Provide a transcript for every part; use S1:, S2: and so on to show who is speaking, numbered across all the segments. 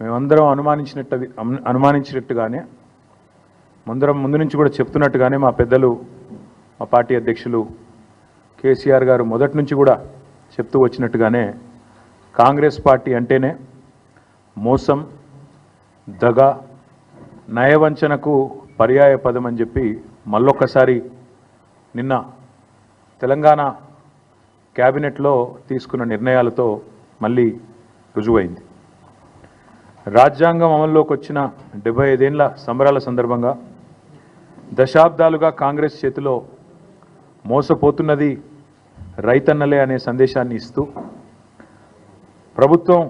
S1: మేమందరం అనుమానించినట్టుగానే ముందు నుంచి కూడా చెప్తున్నట్టుగానే మా పెద్దలు మా పార్టీ అధ్యక్షులు కేసీఆర్ గారు మొదటి నుంచి కూడా చెప్తూ వచ్చినట్టుగానే కాంగ్రెస్ పార్టీ అంటేనే మోసం, దగ, నయవంచనకు పర్యాయ పదం అని చెప్పి మళ్ళొక్కసారి నిన్న తెలంగాణ క్యాబినెట్లో తీసుకున్న నిర్ణయాలతో మళ్ళీ రుజువైంది. రాజ్యాంగం అమల్లోకి వచ్చిన 75 ఏళ్ల సంబరాల సందర్భంగా దశాబ్దాలుగా కాంగ్రెస్ చేతిలో మోసపోతున్నది రైతన్నలే అనే సందేశాన్ని ఇస్తూ ప్రభుత్వం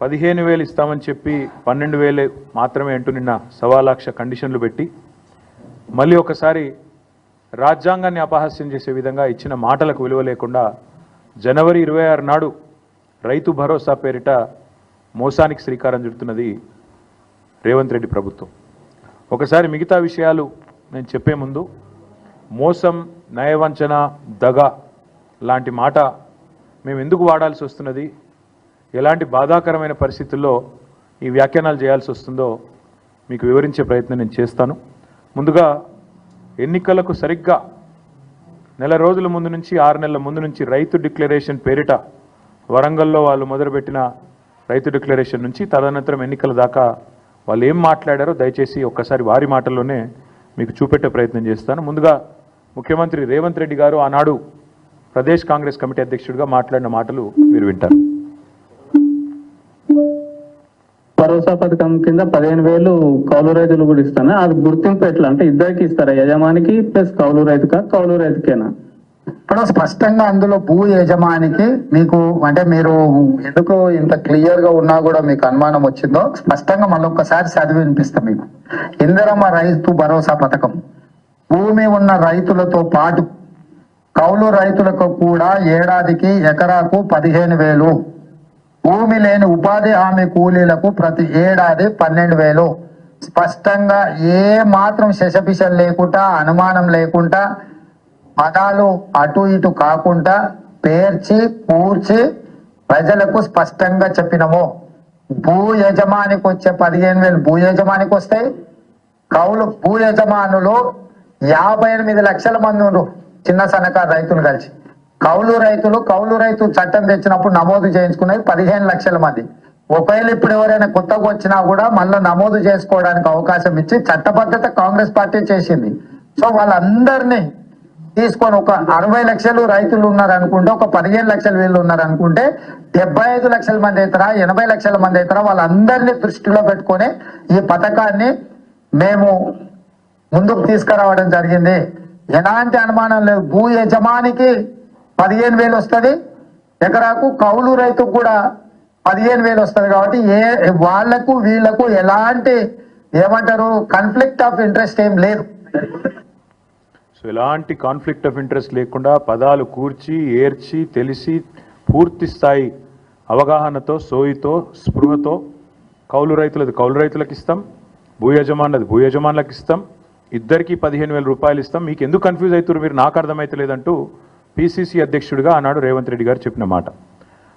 S1: 15,000 ఇస్తామని చెప్పి 12,000 మాత్రమే అంటూ నిన్న 1,00,000 కండిషన్లు పెట్టి మళ్ళీ ఒకసారి రాజ్యాంగాన్ని అపహాస్యం చేసే విధంగా ఇచ్చిన మాటలకు విలువ లేకుండా జనవరి 26 నాడు రైతు భరోసా పేరిట మోసానికి శ్రీకారం చుడుతున్నది రేవంత్ రెడ్డి ప్రభుత్వం. ఒకసారి మిగతా విషయాలు నేను చెప్పే ముందు మోసం, నయవంచన, దగ లాంటి మాట మేము ఎందుకు వాడాల్సి వస్తున్నది, ఎలాంటి బాధాకరమైన పరిస్థితుల్లో ఈ వ్యాఖ్యానాలు చేయాల్సి వస్తుందో మీకు వివరించే ప్రయత్నం నేను చేస్తాను. ముందుగా ఎన్నికలకు సరిగ్గా నెల రోజుల ముందు నుంచి 6 నెలల ముందు నుంచి రైతు డిక్లరేషన్ పేరిట వరంగల్లో వాళ్ళు మొదలుపెట్టిన రైతు డిక్లరేషన్ నుంచి తదనంతరం ఎన్నికల దాకా వాళ్ళు ఏం మాట్లాడారో దయచేసి ఒక్కసారి వారి మాటల్లోనే మీకు చూపెట్టే ప్రయత్నం చేస్తాను. ముందుగా ముఖ్యమంత్రి రేవంత్ రెడ్డి గారు ఆనాడు ప్రదేశ్ కాంగ్రెస్ కమిటీ అధ్యక్షుడిగా మాట్లాడిన మాటలు మీరు వింటారు.
S2: భరోసా పథకం కింద 15,000 కౌలు రైతులు కూడా ఇస్తాను. అది గుర్తింపు ఎట్లా అంటే ఇద్దరికి ఇస్తారా, యజమానికి ప్లస్ కౌలు రైతుకేనా?
S3: ఇప్పుడు స్పష్టంగా అందులో భూ యజమానికి మీకు అంటే మీరు ఎందుకు ఇంత క్లియర్ గా ఉన్నా కూడా మీకు అనుమానం వచ్చిందో స్పష్టంగా మళ్ళొక్కసారి చదివి వినిపిస్తాం మీకు. ఇందిరమ్మ రైతు భరోసా పథకం భూమి ఉన్న రైతులతో పాటు కౌలు రైతులకు కూడా ఏడాదికి ఎకరాకు 15,000, భూమి లేని ఉపాధి హామీ కూలీలకు ప్రతి ఏడాది 12,000. స్పష్టంగా ఏ మాత్రం శశపిశలు లేకుండా, అనుమానం లేకుండా, పదాలు అటు ఇటు కాకుండా పేర్చి కూర్చి ప్రజలకు స్పష్టంగా చెప్పినము. భూ యజమానికి వచ్చే 15,000 భూ యజమానికి వస్తాయి. భూ యజమానులు 58 లక్షల మంది ఉన్నారు, చిన్న సన్నకారు రైతులు కలిసి. కౌలు రైతు చట్టం తెచ్చినప్పుడు నమోదు చేయించుకునేది 15 లక్షల మంది. ఒకవేళ ఇప్పుడు ఎవరైనా కొత్తగా వచ్చినా కూడా మళ్ళీ నమోదు చేసుకోవడానికి అవకాశం ఇచ్చి చట్టబద్ధత కాంగ్రెస్ పార్టీ చేసింది. సో వాళ్ళందరినీ తీసుకొని ఒక 60 లక్షలు రైతులు ఉన్నారనుకుంటే, ఒక 15 లక్షల వీళ్ళు ఉన్నారనుకుంటే 75 లక్షల మంది అవుతారా, 80 లక్షల మంది అవుతారా, వాళ్ళందరినీ దృష్టిలో పెట్టుకొని ఈ పథకాన్ని మేము ముందుకు తీసుకురావడం జరిగింది. ఎలాంటి అనుమానం లేదు. భూ యజమానికి 15,000 వస్తుంది ఎకరాకు, కౌలు రైతుకు కూడా 15,000 వస్తుంది. కాబట్టి వాళ్లకు వీళ్లకు ఎలాంటి ఏమంటారు కాన్ఫ్లిక్ట్ ఆఫ్ ఇంట్రెస్ట్ ఏం లేదు.
S1: సో ఎలాంటి కాన్ఫ్లిక్ట్ ఆఫ్ ఇంట్రెస్ట్ లేకుండా పదాలు కూర్చి ఏర్చి తెలిసి పూర్తి స్థాయి అవగాహనతో, సోయితో, స్పృహతో కౌలు రైతులకు ఇస్తాం, భూ యజమానులకు ఇస్తాం, ఇద్దరికి 15,000 రూపాయలు ఇస్తాం. మీకు ఎందుకు కన్ఫ్యూజ్ అవుతారు మీరు, నాకు అర్థమైతే లేదంటూ పిసిసి అధ్యక్షుడిగా ఆనాడు రేవంత్ రెడ్డి గారు చెప్పిన మాట.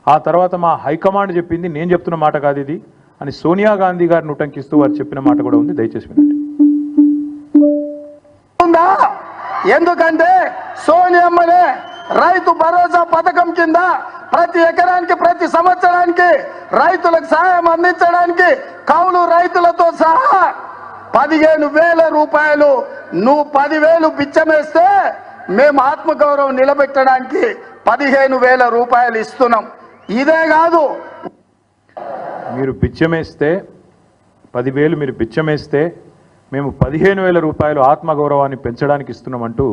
S1: ఆ తర్వాత మా హైకమాండ్ చెప్పింది, నేను చెప్తున్న మాట కాదు ఇది అని సోనియా గాంధీ గారిని ఉటంకిస్తూ వారు చెప్పిన మాట కూడా ఉంది. దయచేసి వినండి.
S3: ఎందుకంటే సోనియమ్మనే రైతు భరోసా పథకం కింద ప్రతి ఎకరానికి ప్రతి సంవత్సరానికి రైతులకు సహాయం అందించడానికి కౌలు రైతులతో సహా 15,000 రూపాయలు నువ్వు 10,000 బిచ్చమేస్తే మేము ఆత్మగౌరవం నిలబెట్టడానికి 15,000 రూపాయలు ఇస్తున్నాం. ఇదే కాదు,
S1: మీరు బిచ్చమేస్తే 10,000 మీరు బిచ్చమేస్తే మేము 15,000 రూపాయలు ఆత్మగౌరవాన్ని పెంచడానికి ఇస్తున్నామంటూ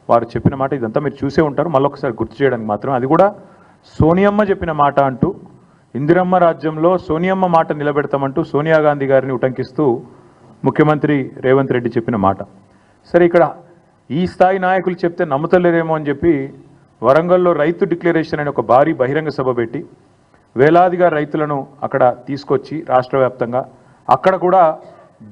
S1: వారు చెప్పిన మాట. ఇదంతా మీరు చూసే ఉంటారు, మళ్ళొకసారి గుర్తు చేయడానికి మాత్రం. అది కూడా సోనియమ్మ చెప్పిన మాట అంటూ, ఇందిరమ్మ రాజ్యంలో సోనియమ్మ మాట నిలబెడతామంటూ సోనియా గాంధీ గారిని ఉటంకిస్తూ ముఖ్యమంత్రి రేవంత్ రెడ్డి చెప్పిన మాట. సరే, ఇక్కడ ఈ స్థాయి నాయకులు చెప్తే నమ్ముతలేరేమో అని చెప్పి వరంగల్లో రైతు డిక్లరేషన్ అనే ఒక భారీ బహిరంగ సభ పెట్టి వేలాదిగా రైతులను అక్కడ తీసుకొచ్చి రాష్ట్ర వ్యాప్తంగా అక్కడ కూడా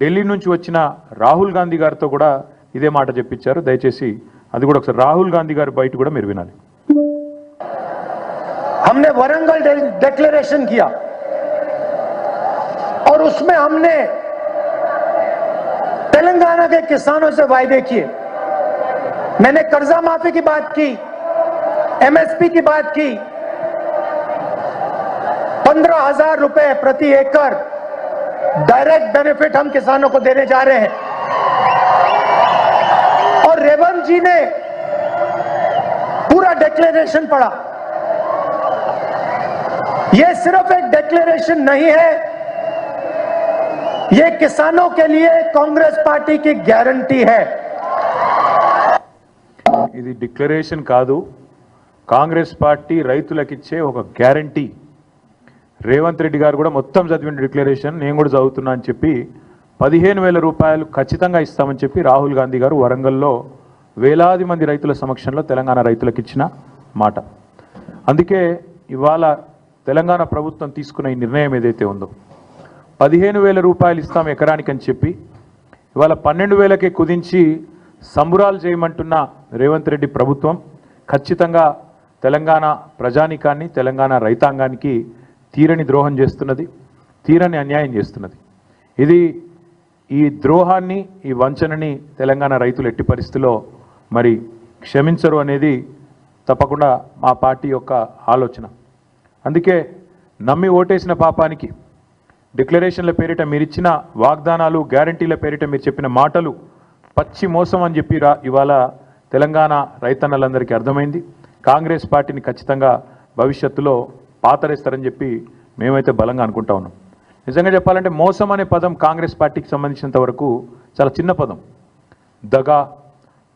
S1: ఢిల్లీ నుంచి వచ్చిన రాహుల్ గాంధీ గారితో కూడా ఇదే మాట చెప్పించారు. దయచేసి అది కూడా ఒకసారి రాహుల్ గాంధీ గారి బయట కూడా మీరు వినాలి.
S4: हमने वरंगल डिक्लेरेशन किया उसमें हमने तेलंगाना के किसानों से वायदे किए। मैंने कर्जा माफी की बात की, एमएसपी की बात की, 15,000 रुपए प्रति एकड़ डायरेक्ट बेनिफिट हम किसानों को देने जा रहे हैं। और रेवंत जी ने पूरा डिक्लेरेशन पढ़ा। यह सिर्फ एक डिक्लेरेशन नहीं है, यह किसानों के लिए कांग्रेस पार्टी की गारंटी है।
S1: ఇది డిక్లరేషన్ కాదు, కాంగ్రెస్ పార్టీ రైతులకిచ్చే ఒక గ్యారంటీ. రేవంత్ రెడ్డి గారు కూడా మొత్తం చదివిన డిక్లరేషన్ నేను కూడా చదువుతున్నా అని చెప్పి 15,000 రూపాయలు ఖచ్చితంగా ఇస్తామని చెప్పి రాహుల్ గాంధీ గారు వరంగల్లో వేలాది మంది రైతుల సమక్షంలో తెలంగాణ రైతులకు ఇచ్చిన మాట. అందుకే ఇవాళ తెలంగాణ ప్రభుత్వం తీసుకున్న ఈ నిర్ణయం ఏదైతే ఉందో 15,000 రూపాయలు ఇస్తాం ఎకరానికి అని చెప్పి ఇవాళ 12,000కే కుదించి సంబురాలు చేయమంటున్న రేవంత్ రెడ్డి ప్రభుత్వం ఖచ్చితంగా తెలంగాణ ప్రజానికాన్ని, తెలంగాణ రైతాంగానికి తీరని ద్రోహం చేస్తున్నది, తీరని అన్యాయం చేస్తున్నది. ఈ ద్రోహాన్ని, ఈ వంచనని తెలంగాణ రైతులు ఎట్టి పరిస్థితిలో మరి క్షమించరు అనేది తప్పకుండా మా పార్టీ యొక్క ఆలోచన. అందుకే నమ్మి ఓటేసిన పాపానికి డిక్లరేషన్ల పేరిట మీరు ఇచ్చిన వాగ్దానాలు, గ్యారంటీల పేరిట మీరు చెప్పిన మాటలు పచ్చి మోసం అని చెప్పి ఇవాళ తెలంగాణ రైతన్నలందరికీ అర్థమైంది. కాంగ్రెస్ పార్టీని ఖచ్చితంగా భవిష్యత్తులో పాతరేస్తారని చెప్పి మేమైతే బలంగా అనుకుంటా ఉన్నాం. నిజంగా చెప్పాలంటే మోసం అనే పదం కాంగ్రెస్ పార్టీకి సంబంధించినంత వరకు చాలా చిన్న పదం. దగా,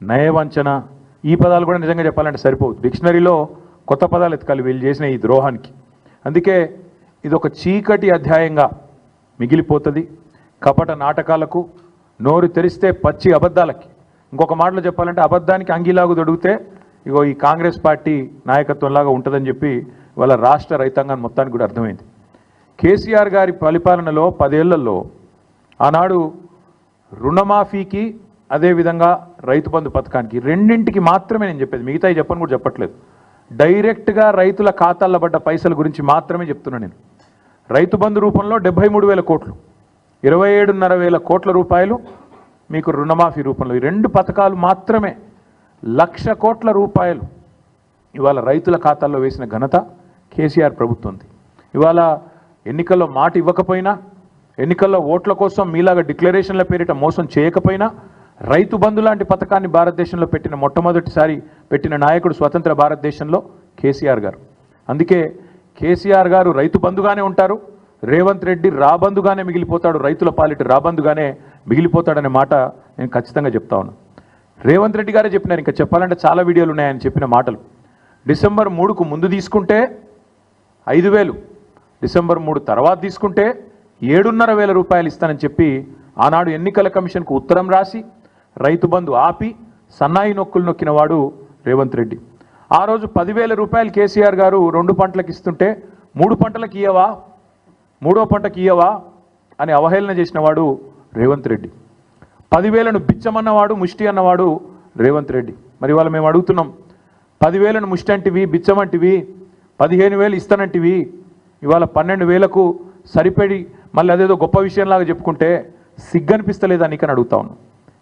S1: నయవంచన, ఈ పదాలు కూడా నిజంగా చెప్పాలంటే సరిపోవు. డిక్షనరీలో కొత్త పదాలు ఎతకాలి వీళ్ళు చేసిన ఈ ద్రోహానికి. అందుకే ఇది ఒక చీకటి అధ్యాయంగా మిగిలిపోతుంది. కపట నాటకాలకు, నోరు తెరిస్తే పచ్చి అబద్ధాలకి, ఇంకొక మాటలో చెప్పాలంటే అబద్ధానికి అంగీలాగు దొడిగితే ఇగో ఈ కాంగ్రెస్ పార్టీ నాయకత్వంలాగా ఉంటుందని చెప్పి వాళ్ళ రాష్ట్ర రైతాంగాన్ని మొత్తానికి కూడా అర్థమైంది. కేసీఆర్ గారి పరిపాలనలో 10 ఏళ్లలో ఆనాడు రుణమాఫీకి, అదేవిధంగా రైతు బంధు పథకానికి, రెండింటికి మాత్రమే నేను చెప్పేది, మిగతా చెప్పని కూడా చెప్పట్లేదు. డైరెక్ట్గా రైతుల ఖాతాల్లో పడ్డ పైసల గురించి మాత్రమే చెప్తున్నా నేను. రైతు బంధు రూపంలో 73,000 కోట్లు, 27,500 కోట్ల రూపాయలు మీకు రుణమాఫీ రూపంలో, ఈ 2 పథకాలు మాత్రమే 1,00,000 కోట్ల రూపాయలు ఇవాళ రైతుల ఖాతాల్లో వేసిన ఘనత కేసీఆర్ ప్రభుత్వంది. ఇవాళ ఎన్నికల్లో మాట ఇవ్వకపోయినా, ఎన్నికల్లో ఓట్ల కోసం మీలాగా డిక్లరేషన్ల పేరిట మోసం చేయకపోయినా, రైతు బంధు లాంటి పథకాన్ని భారతదేశంలో పెట్టిన మొట్టమొదటిసారి పెట్టిన నాయకుడు స్వతంత్ర భారతదేశంలో కేసీఆర్ గారు. అందుకే కేసీఆర్ గారు రైతు బంధుగానే ఉంటారు, రేవంత్ రెడ్డి రాబందుగానే మిగిలిపోతాడు, రైతుల పాలిట రాబందుగానే మిగిలిపోతాడనే మాట నేను ఖచ్చితంగా చెప్తా ఉన్నాను. రేవంత్ రెడ్డి గారే చెప్పినారు, ఇంకా చెప్పాలంటే చాలా వీడియోలు ఉన్నాయని చెప్పిన మాటలు. డిసెంబర్ 3కు ముందు తీసుకుంటే 5,000, డిసెంబర్ 3 తర్వాత తీసుకుంటే 7,500 రూపాయలు ఇస్తానని చెప్పి ఆనాడు ఎన్నికల కమిషన్కు ఉత్తరం రాసి రైతు బంధు ఆపి సన్నాయి నొక్కులు నొక్కిన వాడు రేవంత్ రెడ్డి. ఆ రోజు 10,000 రూపాయలు కేసీఆర్ గారు 2 పంటలకు ఇస్తుంటే 3 పంటలకు ఇయ్యవా, 3వ పంటకి ఇయ్యవా అని అవహేళన చేసిన వాడు రేవంత్ రెడ్డి. 10,000ను బిచ్చమన్నవాడు, ముష్టి అన్నవాడు రేవంత్ రెడ్డి. మరి ఇవాళ మేము అడుగుతున్నాం, 10,000ను ముష్టి అంటివి, బిచ్చమంటివి, 15,000 ఇస్తానంటివి, ఇవాళ 12,000కు సరిపడి మళ్ళీ అదేదో గొప్ప విషయంలాగా చెప్పుకుంటే సిగ్గనిపిస్తలేదా నీకని అడుగుతా ఉన్నాం.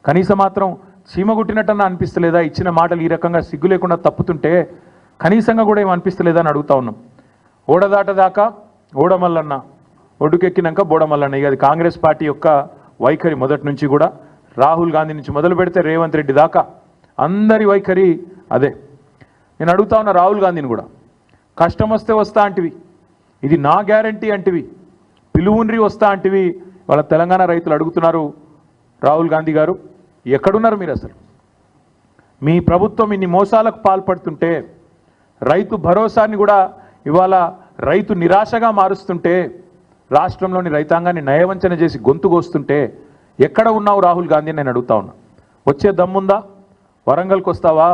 S1: కనీసం మాత్రం చీమగుట్టినట్టన్నా అనిపిస్తలేదా? ఇచ్చిన మాటలు ఈ రకంగా సిగ్గు లేకుండా తప్పుతుంటే కనీసంగా కూడా ఏం అనిపిస్తలేదా అని అడుగుతా ఉన్నాం. ఓడదాటదాకా ఓడమల్లన్న, ఒడ్డుకెక్కినాక బోడమల్లన్న. ఇక అది కాంగ్రెస్ పార్టీ యొక్క వైఖరి మొదటి నుంచి కూడా. రాహుల్ గాంధీ నుంచి మొదలు పెడితే రేవంత్ రెడ్డి దాకా అందరి వైఖరి అదే. నేను అడుగుతా ఉన్నా రాహుల్ గాంధీని కూడా, కష్టం వస్తే వస్తా అంటివి, ఇది నా గ్యారంటీ అంటివి, పిలువుండ్రి వస్తా అంటివి. వాళ్ళ తెలంగాణ రైతులు అడుగుతున్నారు, రాహుల్ గాంధీ గారు ఎక్కడున్నారు మీరు? అసలు మీ ప్రభుత్వం ఇన్ని మోసాలకు పాల్పడుతుంటే, రైతు భరోసాని కూడా ఇవాళ రైతు నిరాశగా మారుస్తుంటే, రాష్ట్రంలోని రైతాంగాన్ని నయవంచన చేసి గొంతుకొస్తుంటే ఎక్కడ ఉన్నావు రాహుల్ గాంధీ నేను అడుగుతా ఉన్నా. వచ్చే దమ్ముందా? వరంగల్కి వస్తావా?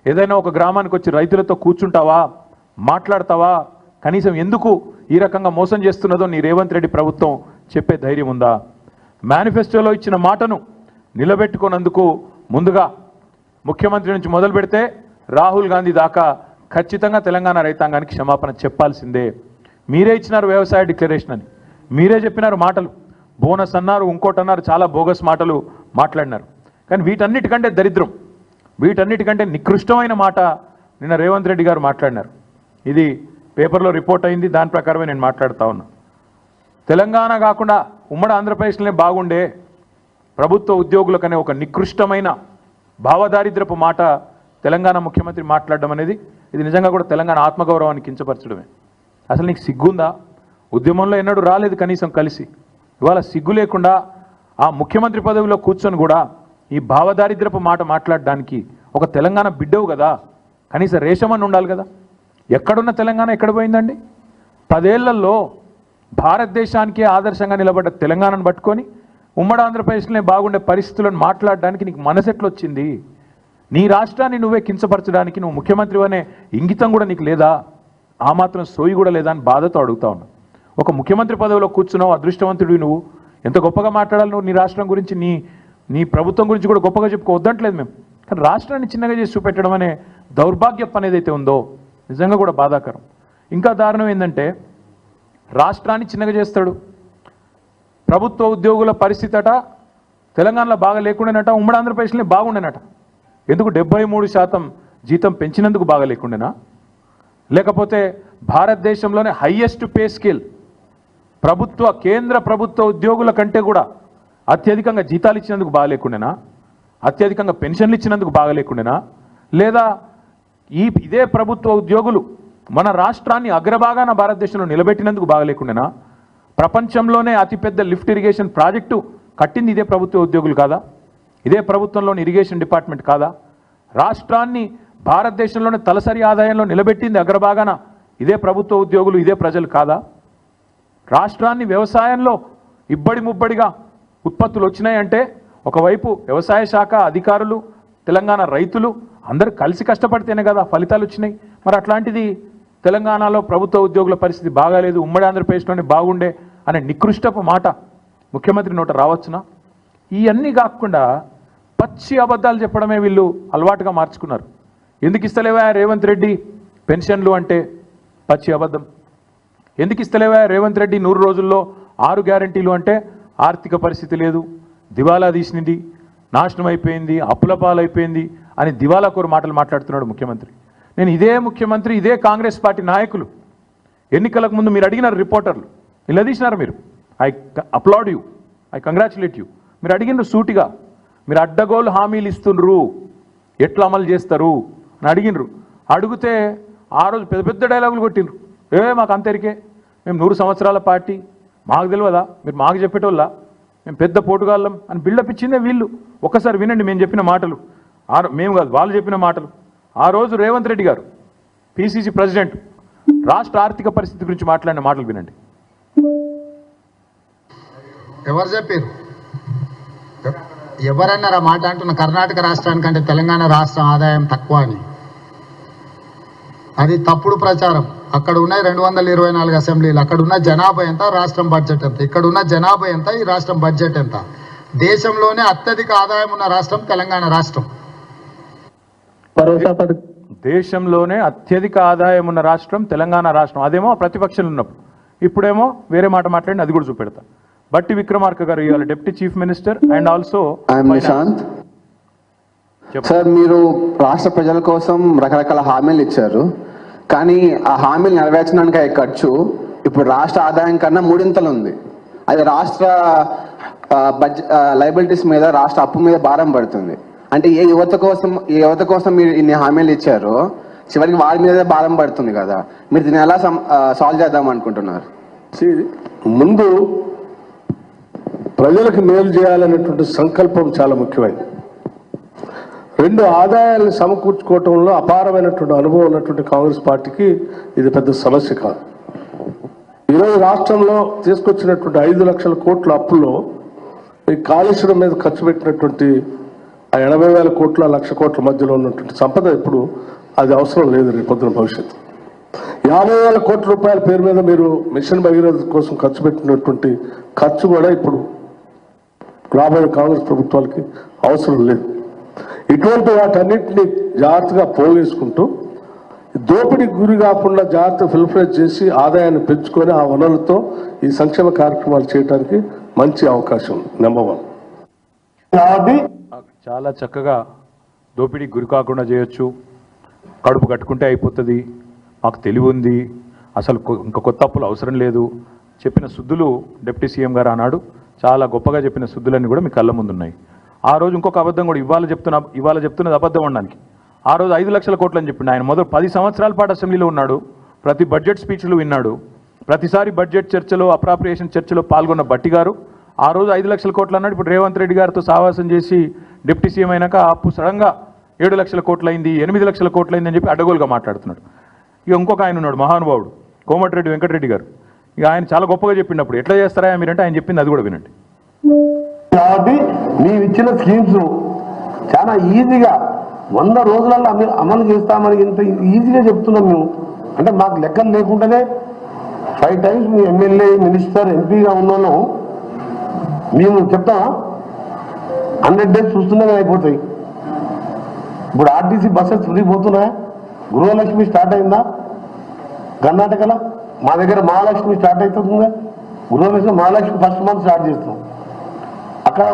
S1: ఏదైనా ఒక గ్రామానికి వచ్చి రైతులతో కూర్చుంటావా? మాట్లాడతావా? కనీసం ఎందుకు ఈ రకంగా మోసం చేస్తున్నదో నీ రేవంత్ రెడ్డి ప్రభుత్వం చెప్పే ధైర్యం ఉందా? మేనిఫెస్టోలో ఇచ్చిన మాటను నిలబెట్టుకున్నందుకు ముందుగా ముఖ్యమంత్రి నుంచి మొదలు పెడితే రాహుల్ గాంధీ దాకా ఖచ్చితంగా తెలంగాణ రైతాంగానికి క్షమాపణ చెప్పాల్సిందే. మీరే ఇచ్చినారు వ్యవసాయ డిక్లరేషన్ అని, మీరే చెప్పినారు మాటలు. బోనస్ అన్నారు, ఇంకోటి అన్నారు, చాలా బోగస్ మాటలు మాట్లాడినారు. కానీ వీటన్నిటికంటే దరిద్రం, వీటన్నిటికంటే నికృష్టమైన మాట నిన్న రేవంత్ రెడ్డి గారు మాట్లాడినారు. ఇది పేపర్లో రిపోర్ట్ అయింది, దాని ప్రకారమే నేను మాట్లాడుతూ ఉన్నా. తెలంగాణ కాకుండా ఉమ్మడి ఆంధ్రప్రదేశ్లోనే బాగుండే ప్రభుత్వ ఉద్యోగులకనే ఒక నికృష్టమైన భావదారిద్రపు మాట తెలంగాణ ముఖ్యమంత్రి మాట్లాడడం అనేది ఇది నిజంగా కూడా తెలంగాణ ఆత్మగౌరవాన్ని కించపరచడమే. అసలు నీకు సిగ్గుందా? ఉద్యమంలో ఎన్నడూ రాలేదు కనీసం కలిసి, ఇవాళ సిగ్గు లేకుండా ఆ ముఖ్యమంత్రి పదవిలో కూర్చొని కూడా ఈ భావదారిద్రపు మాట మాట్లాడడానికి ఒక తెలంగాణ బిడ్డవు కదా, కనీసం రేషమని ఉండాలి కదా. ఎక్కడున్న తెలంగాణ ఎక్కడ పోయిందండి? 10 ఏళ్లలో భారతదేశానికే ఆదర్శంగా నిలబడ్డ తెలంగాణను పట్టుకొని ఉమ్మడి ఆంధ్రప్రదేశ్లోనే బాగుండే పరిస్థితులను మాట్లాడడానికి నీకు మనసెట్లొచ్చింది? నీ రాష్ట్రాన్ని నువ్వే కించపరచడానికి నువ్వు ముఖ్యమంత్రి అనే ఇంగితం కూడా నీకు లేదా? ఆ మాత్రం సోయి కూడా లేదా అని బాధతో అడుగుతా ఉన్నా. ఒక ముఖ్యమంత్రి పదవిలో కూర్చున్నావు, అదృష్టవంతుడివి నువ్వు. ఎంత గొప్పగా మాట్లాడాలి నువ్వు నీ రాష్ట్రం గురించి, నీ ప్రభుత్వం గురించి కూడా గొప్పగా చెప్పుకోవద్దంటలేదు మేము. కానీ రాష్ట్రాన్ని చిన్నగా చేసి చూపెట్టడం అనే దౌర్భాగ్యం అనేది అయితే ఉందో నిజంగా కూడా బాధాకరం. ఇంకా దారుణం ఏంటంటే రాష్ట్రాన్ని చిన్నగా చేస్తాడు. ప్రభుత్వ ఉద్యోగుల పరిస్థితి అట తెలంగాణలో బాగా లేకుండానట, ఉమ్మడి ఆంధ్రప్రదేశ్లో బాగుండేనట. ఎందుకు 73% జీతం పెంచినందుకు బాగా లేకుండేనా? లేకపోతే భారతదేశంలోనే హైయెస్ట్ పే స్కేల్ కేంద్ర ప్రభుత్వ ఉద్యోగుల కంటే కూడా అత్యధికంగా జీతాలు ఇచ్చినందుకు బాగా లేకుండేనా? అత్యధికంగా పెన్షన్లు ఇచ్చినందుకు బాగా లేకుండేనా? లేదా ఇదే ప్రభుత్వ ఉద్యోగులు మన రాష్ట్రాన్ని అగ్రభాగాన భారతదేశంలో నిలబెట్టినందుకు బాగా లేకుండేనా? ప్రపంచంలోనే అతిపెద్ద లిఫ్ట్ ఇరిగేషన్ ప్రాజెక్టు కట్టింది ఇదే ప్రభుత్వ ఉద్యోగులు కాదా? ఇదే ప్రభుత్వంలోని ఇరిగేషన్ డిపార్ట్మెంట్ కాదా? రాష్ట్రాన్ని భారతదేశంలోనే తలసరి ఆదాయంలో నిలబెట్టింది అగ్రభాగాన ఇదే ప్రభుత్వ ఉద్యోగులు, ఇదే ప్రజలు కాదా? రాష్ట్రాన్ని వ్యవసాయంలో ఇబ్బడి ముబ్బడిగా ఉత్పత్తులు వచ్చినాయంటే ఒకవైపు వ్యవసాయ శాఖ అధికారులు, తెలంగాణ రైతులు అందరూ కలిసి కష్టపడితేనే కదా ఫలితాలు వచ్చినాయి. మరి అట్లాంటిది తెలంగాణలో ప్రభుత్వ ఉద్యోగుల పరిస్థితి బాగాలేదు, ఉమ్మడి ఆంధ్రప్రదేశ్లోనే బాగుండే అనే నికృష్టపు మాట ముఖ్యమంత్రి నోట రావచ్చునా? ఇవన్నీ కాకుండా పచ్చి అబద్ధాలు చెప్పడమే వీళ్ళు అలవాటుగా మార్చుకున్నారు. ఎందుకు ఇస్తలేవా రేవంత్ రెడ్డి పెన్షన్లు అంటే పచ్చి అబద్ధం. ఎందుకు ఇస్తలేవా రేవంత్ రెడ్డి 100 రోజుల్లో 6 గ్యారంటీలు అంటే ఆర్థిక పరిస్థితి లేదు, దివాలా తీసినది, నాశనం అయిపోయింది, అప్పుల పాలైపోయింది అని దివాలా కోరు మాటలు మాట్లాడుతున్నాడు ముఖ్యమంత్రి. నేను ఇదే ముఖ్యమంత్రి, ఇదే కాంగ్రెస్ పార్టీ నాయకులు ఎన్నికలకు ముందు మీరు అడిగినారు, రిపోర్టర్లు నిలదీసినారు. మీరు I applaud you, I congratulate you. మీరు అడిగినారు సూటిగా, మీరు అడ్డగోలు హామీలు ఇస్తుండ్రు, ఎట్లా అమలు చేస్తారు అని అడిగినరు. అడిగితే ఆ రోజు పెద్ద పెద్ద డైలాగులు కొట్టిండ్రు. మాకు అంతరికే, మేము 100 సంవత్సరాల పార్టీ, మాకు తెలియదా, మీరు మాకు చెప్పేటోళ్ళ, మేము పెద్ద పోటుగాళ్ళం అని బిల్డప్ ఇచ్చిందే వీళ్ళు. ఒక్కసారి వినండి మేము చెప్పిన మాటలు, మేము కాదు వాళ్ళు చెప్పిన మాటలు. ఆ రోజు రేవంత్ రెడ్డి గారు పిసిసి ప్రెసిడెంట్ రాష్ట్ర ఆర్థిక పరిస్థితి గురించి మాట్లాడిన మాటలు వినండి.
S3: ఎవరు చెప్పారు? ఎవరన్నారా మాట అంటున్న? కర్ణాటక రాష్ట్రానికంటే తెలంగాణ రాష్ట్రం ఆదాయం తక్కువ అని. అది తప్పుడు ప్రచారం. అక్కడ ఉన్నాయి 224 అసెంబ్లీలు, అక్కడ ఉన్న జనాభా ఎంత, రాష్ట్రం బడ్జెట్ ఎంత. ఇక్కడ ఉన్న జనాభా ఎంత, ఈ రాష్ట్రం బడ్జెట్ ఎంత. దేశంలోనే అత్యధిక ఆదాయం ఉన్న రాష్ట్రం తెలంగాణ రాష్ట్రం.
S1: దేశంలోనే అత్యధిక ఆదాయం ఉన్న రాష్ట్రం తెలంగాణ రాష్ట్రం. అదేమో ప్రతిపక్షాలు ఉన్నప్పుడు, ఇప్పుడేమో వేరే మాట మాట్లాడి అది కూడా చూపెడతా. బట్టి విక్రమార్క గారు ఇవాళ deputy chief minister and also
S5: Nishant sir, మీరు రాష్ట్ర ప్రజల కోసం రకరకాల హామీలు ఇచ్చారు, కానీ ఆ హామీలు నెరవేర్చడానికి అయ్యే ఖర్చు ఇప్పుడు రాష్ట్ర ఆదాయం కన్నా 3 ఉంది. అది రాష్ట్ర లయబిలిటీస్ మీద, రాష్ట్ర అప్పు మీద భారం పడుతుంది. అంటే ఏ యువత కోసం మీరు ఇన్ని హామీలు ఇచ్చారో చివరికి వారి మీదే భారం పడుతుంది కదా. మీరు దీన్ని ఎలా సాల్వ్ చేద్దాం అనుకుంటున్నారు?
S6: ముందు ప్రజలకు మేలు చేయాలనేటువంటి సంకల్పం చాలా ముఖ్యమైనది. 2 ఆదాయాలను సమకూర్చుకోవటంలో అపారమైనటువంటి అనుభవం ఉన్నటువంటి కాంగ్రెస్ పార్టీకి ఇది పెద్ద సమస్య కాదు. ఈరోజు రాష్ట్రంలో తీసుకొచ్చినటువంటి 5 లక్షల కోట్ల అప్పుల్లో ఈ కాళేశ్వరం మీద ఖర్చు పెట్టినటువంటి ఆ 80,000 కోట్ల 1,00,000 కోట్ల మధ్యలో ఉన్నటువంటి సంపద ఇప్పుడు అది అవసరం లేదు. రేపు పొద్దున భవిష్యత్తు 50,000 కోట్ల రూపాయల పేరు మీద మీరు మిషన్ భగీరథ కోసం ఖర్చు పెట్టినటువంటి ఖర్చు కూడా ఇప్పుడు రాబోయే కాంగ్రెస్ ప్రభుత్వాలకి అవసరం లేదు. ఇటువంటి వాటన్నిటిని జాగ్రత్తగా పోగేసుకుంటూ దోపిడీకి గురి కాకుండా జాగ్రత్త ఫిల్ఫ్రేజ్ చేసి ఆదాయాన్ని పెంచుకొని ఆ వనరులతో ఈ సంక్షేమ కార్యక్రమాలు చేయడానికి మంచి అవకాశం నెంబర్ 1.
S1: చాలా చక్కగా దోపిడీకి గురి కాకుండా చేయొచ్చు, కడుపు కట్టుకుంటే అయిపోతుంది, మాకు తెలివి ఉంది, అసలు ఇంకా కొత్త అప్పులు అవసరం లేదు చెప్పిన సుద్దులు డిప్యూటీ సీఎం గారు అన్నాడు. చాలా గొప్పగా చెప్పిన సుద్దులన్నీ కూడా మీ కళ్ళ ముందు ఉన్నాయి. ఆ రోజు ఇంకొక అబద్ధం కూడా ఇవాళ చెప్తున్నది అబద్ధం అనడానికి. ఆ రోజు 5 లక్షల కోట్లు అని చెప్పిండు ఆయన. మొదలు 10 సంవత్సరాల పాటు అసెంబ్లీలో ఉన్నాడు, ప్రతి బడ్జెట్ స్పీచ్లు విన్నాడు, ప్రతిసారి బడ్జెట్ చర్చలో అప్రాప్రియేషన్ చర్చలో పాల్గొన్న బట్టి గారు ఆ రోజు 5 లక్షల కోట్లు అన్నాడు. ఇప్పుడు రేవంత్ రెడ్డి గారితో సావాసం చేసి డిప్యూటీ సీఎం అయినాక అప్పు సడన్గా 7 లక్షల కోట్లు అయింది, 8 లక్షల కోట్లు అయింది అని చెప్పి అడ్డగోలుగా మాట్లాడుతున్నాడు. ఇక ఇంకొక ఆయన ఉన్నాడు మహానుభావుడు కోమటిరెడ్డి వెంకటరెడ్డి గారు. ఇక ఆయన చాలా గొప్పగా చెప్పినప్పుడు ఎట్లా చేస్తారా మీరంటే ఆయన చెప్పింది అది కూడా వినండి.
S7: కాబట్టి మేము ఇచ్చిన స్కీమ్స్ చాలా ఈజీగా 100 రోజులలో అమలు చేస్తామని ఇంత ఈజీగా చెప్తున్నాం మేము. అంటే మాకు లెక్కలు లేకుండానే 5 times మీ ఎమ్మెల్యే మినిస్టర్ ఎంపీగా ఉన్నాను మేము చెప్తాం 100 days చూస్తూనే అయిపోతాయి. ఇప్పుడు ఆర్టీసీ బస్సెస్ ఫ్రీ పోతున్నాయా? గృహలక్ష్మి స్టార్ట్ అయిందా? కర్ణాటకలో మా దగ్గర మహాలక్ష్మి స్టార్ట్ అవుతుందా? గృహలక్ష్మి మహాలక్ష్మి ఫస్ట్ మంత్ స్టార్ట్ చేస్తాం. అక్కడ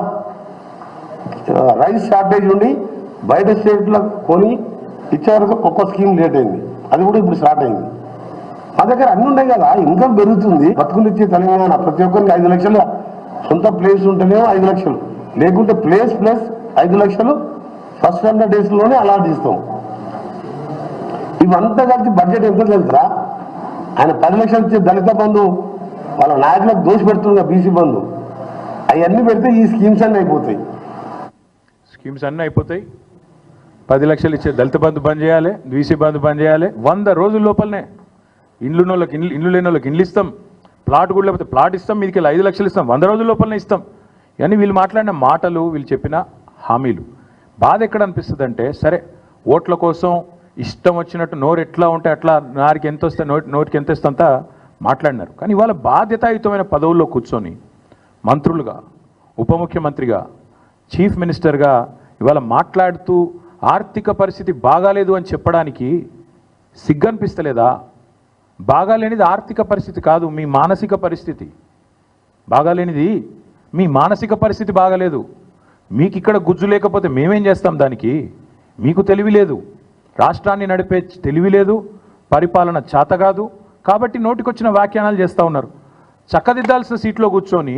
S7: రైస్ షార్టేజ్ ఉండి బయట స్టేట్లో కొని ఇచ్చేవరకు ఒక్క స్కీమ్ లేట్ అయింది, అది కూడా ఇప్పుడు స్టార్ట్ అయింది. మా దగ్గర అన్ని ఉన్నాయి కదా, ఇన్కమ్ పెరుగుతుంది. బతుకులు ఇచ్చే తెలంగాణ ప్రతి ఒక్కరికి 5 లక్షలు సొంత ప్లేస్ ఉంటేనేమో 5 లక్షలు, లేకుంటే ప్లేస్ ప్లస్ 5 లక్షలు ఫస్ట్ 100 days లోనే అలాట్ ఇస్తాం. ఇవంతా కలిసి బడ్జెట్ ఎంత తెలుసా? ఆయన 10 లక్షలు ఇచ్చే దళిత బంధు వాళ్ళ నాయకులకు దోషి పెడుతుంది బీసీ బంధు, అవన్నీ పెడితే ఈ స్కీమ్స్ అన్నీ అయిపోతాయి.
S1: స్కీమ్స్ అన్నీ అయిపోతాయి. 10 లక్షలు ఇచ్చే దళిత బంధు బంద్ చేయాలి, బీసీ బంధు బంద్ చేయాలి. 100 రోజుల లోపలనే ఇండ్లు లేని వాళ్ళకి ఇండ్లు ఇస్తాం, ప్లాట్ కూడా లేకపోతే ప్లాట్ ఇస్తాం, మీదికి 5 లక్షలు ఇస్తాం, 100 రోజుల లోపలనే ఇస్తాం. ఇవన్నీ వీళ్ళు మాట్లాడిన మాటలు, వీళ్ళు చెప్పిన హామీలు. బాధ ఎక్కడ అనిపిస్తుంది అంటే, సరే ఓట్ల కోసం ఇష్టం వచ్చినట్టు నోరు ఎట్లా ఉంటే అట్లా నారికి ఎంత వస్తే నోటికి ఎంత ఇస్తంతా మాట్లాడినారు. కానీ ఇవాళ బాధ్యతాయుతమైన పదవుల్లో కూర్చొని మంత్రులుగా, ఉప ముఖ్యమంత్రిగా, చీఫ్ మినిస్టర్గా ఇవాళ మాట్లాడుతూ ఆర్థిక పరిస్థితి బాగాలేదు అని చెప్పడానికి సిగ్గనిపిస్తలేదా? బాగాలేనిది ఆర్థిక పరిస్థితి కాదు, మీ మానసిక పరిస్థితి. బాగాలేనిది మీ మానసిక పరిస్థితి బాగాలేదు. మీకు ఇక్కడ గుజ్జు లేకపోతే మేమేం చేస్తాం దానికి? మీకు తెలివి లేదు, రాష్ట్రాన్ని నడిపే తెలివి లేదు, పరిపాలన చేత కాదు. కాబట్టి నోటికొచ్చిన వ్యాఖ్యానాలు చేస్తూ ఉన్నారు. చక్కదిద్దాల్సిన సీట్లో కూర్చొని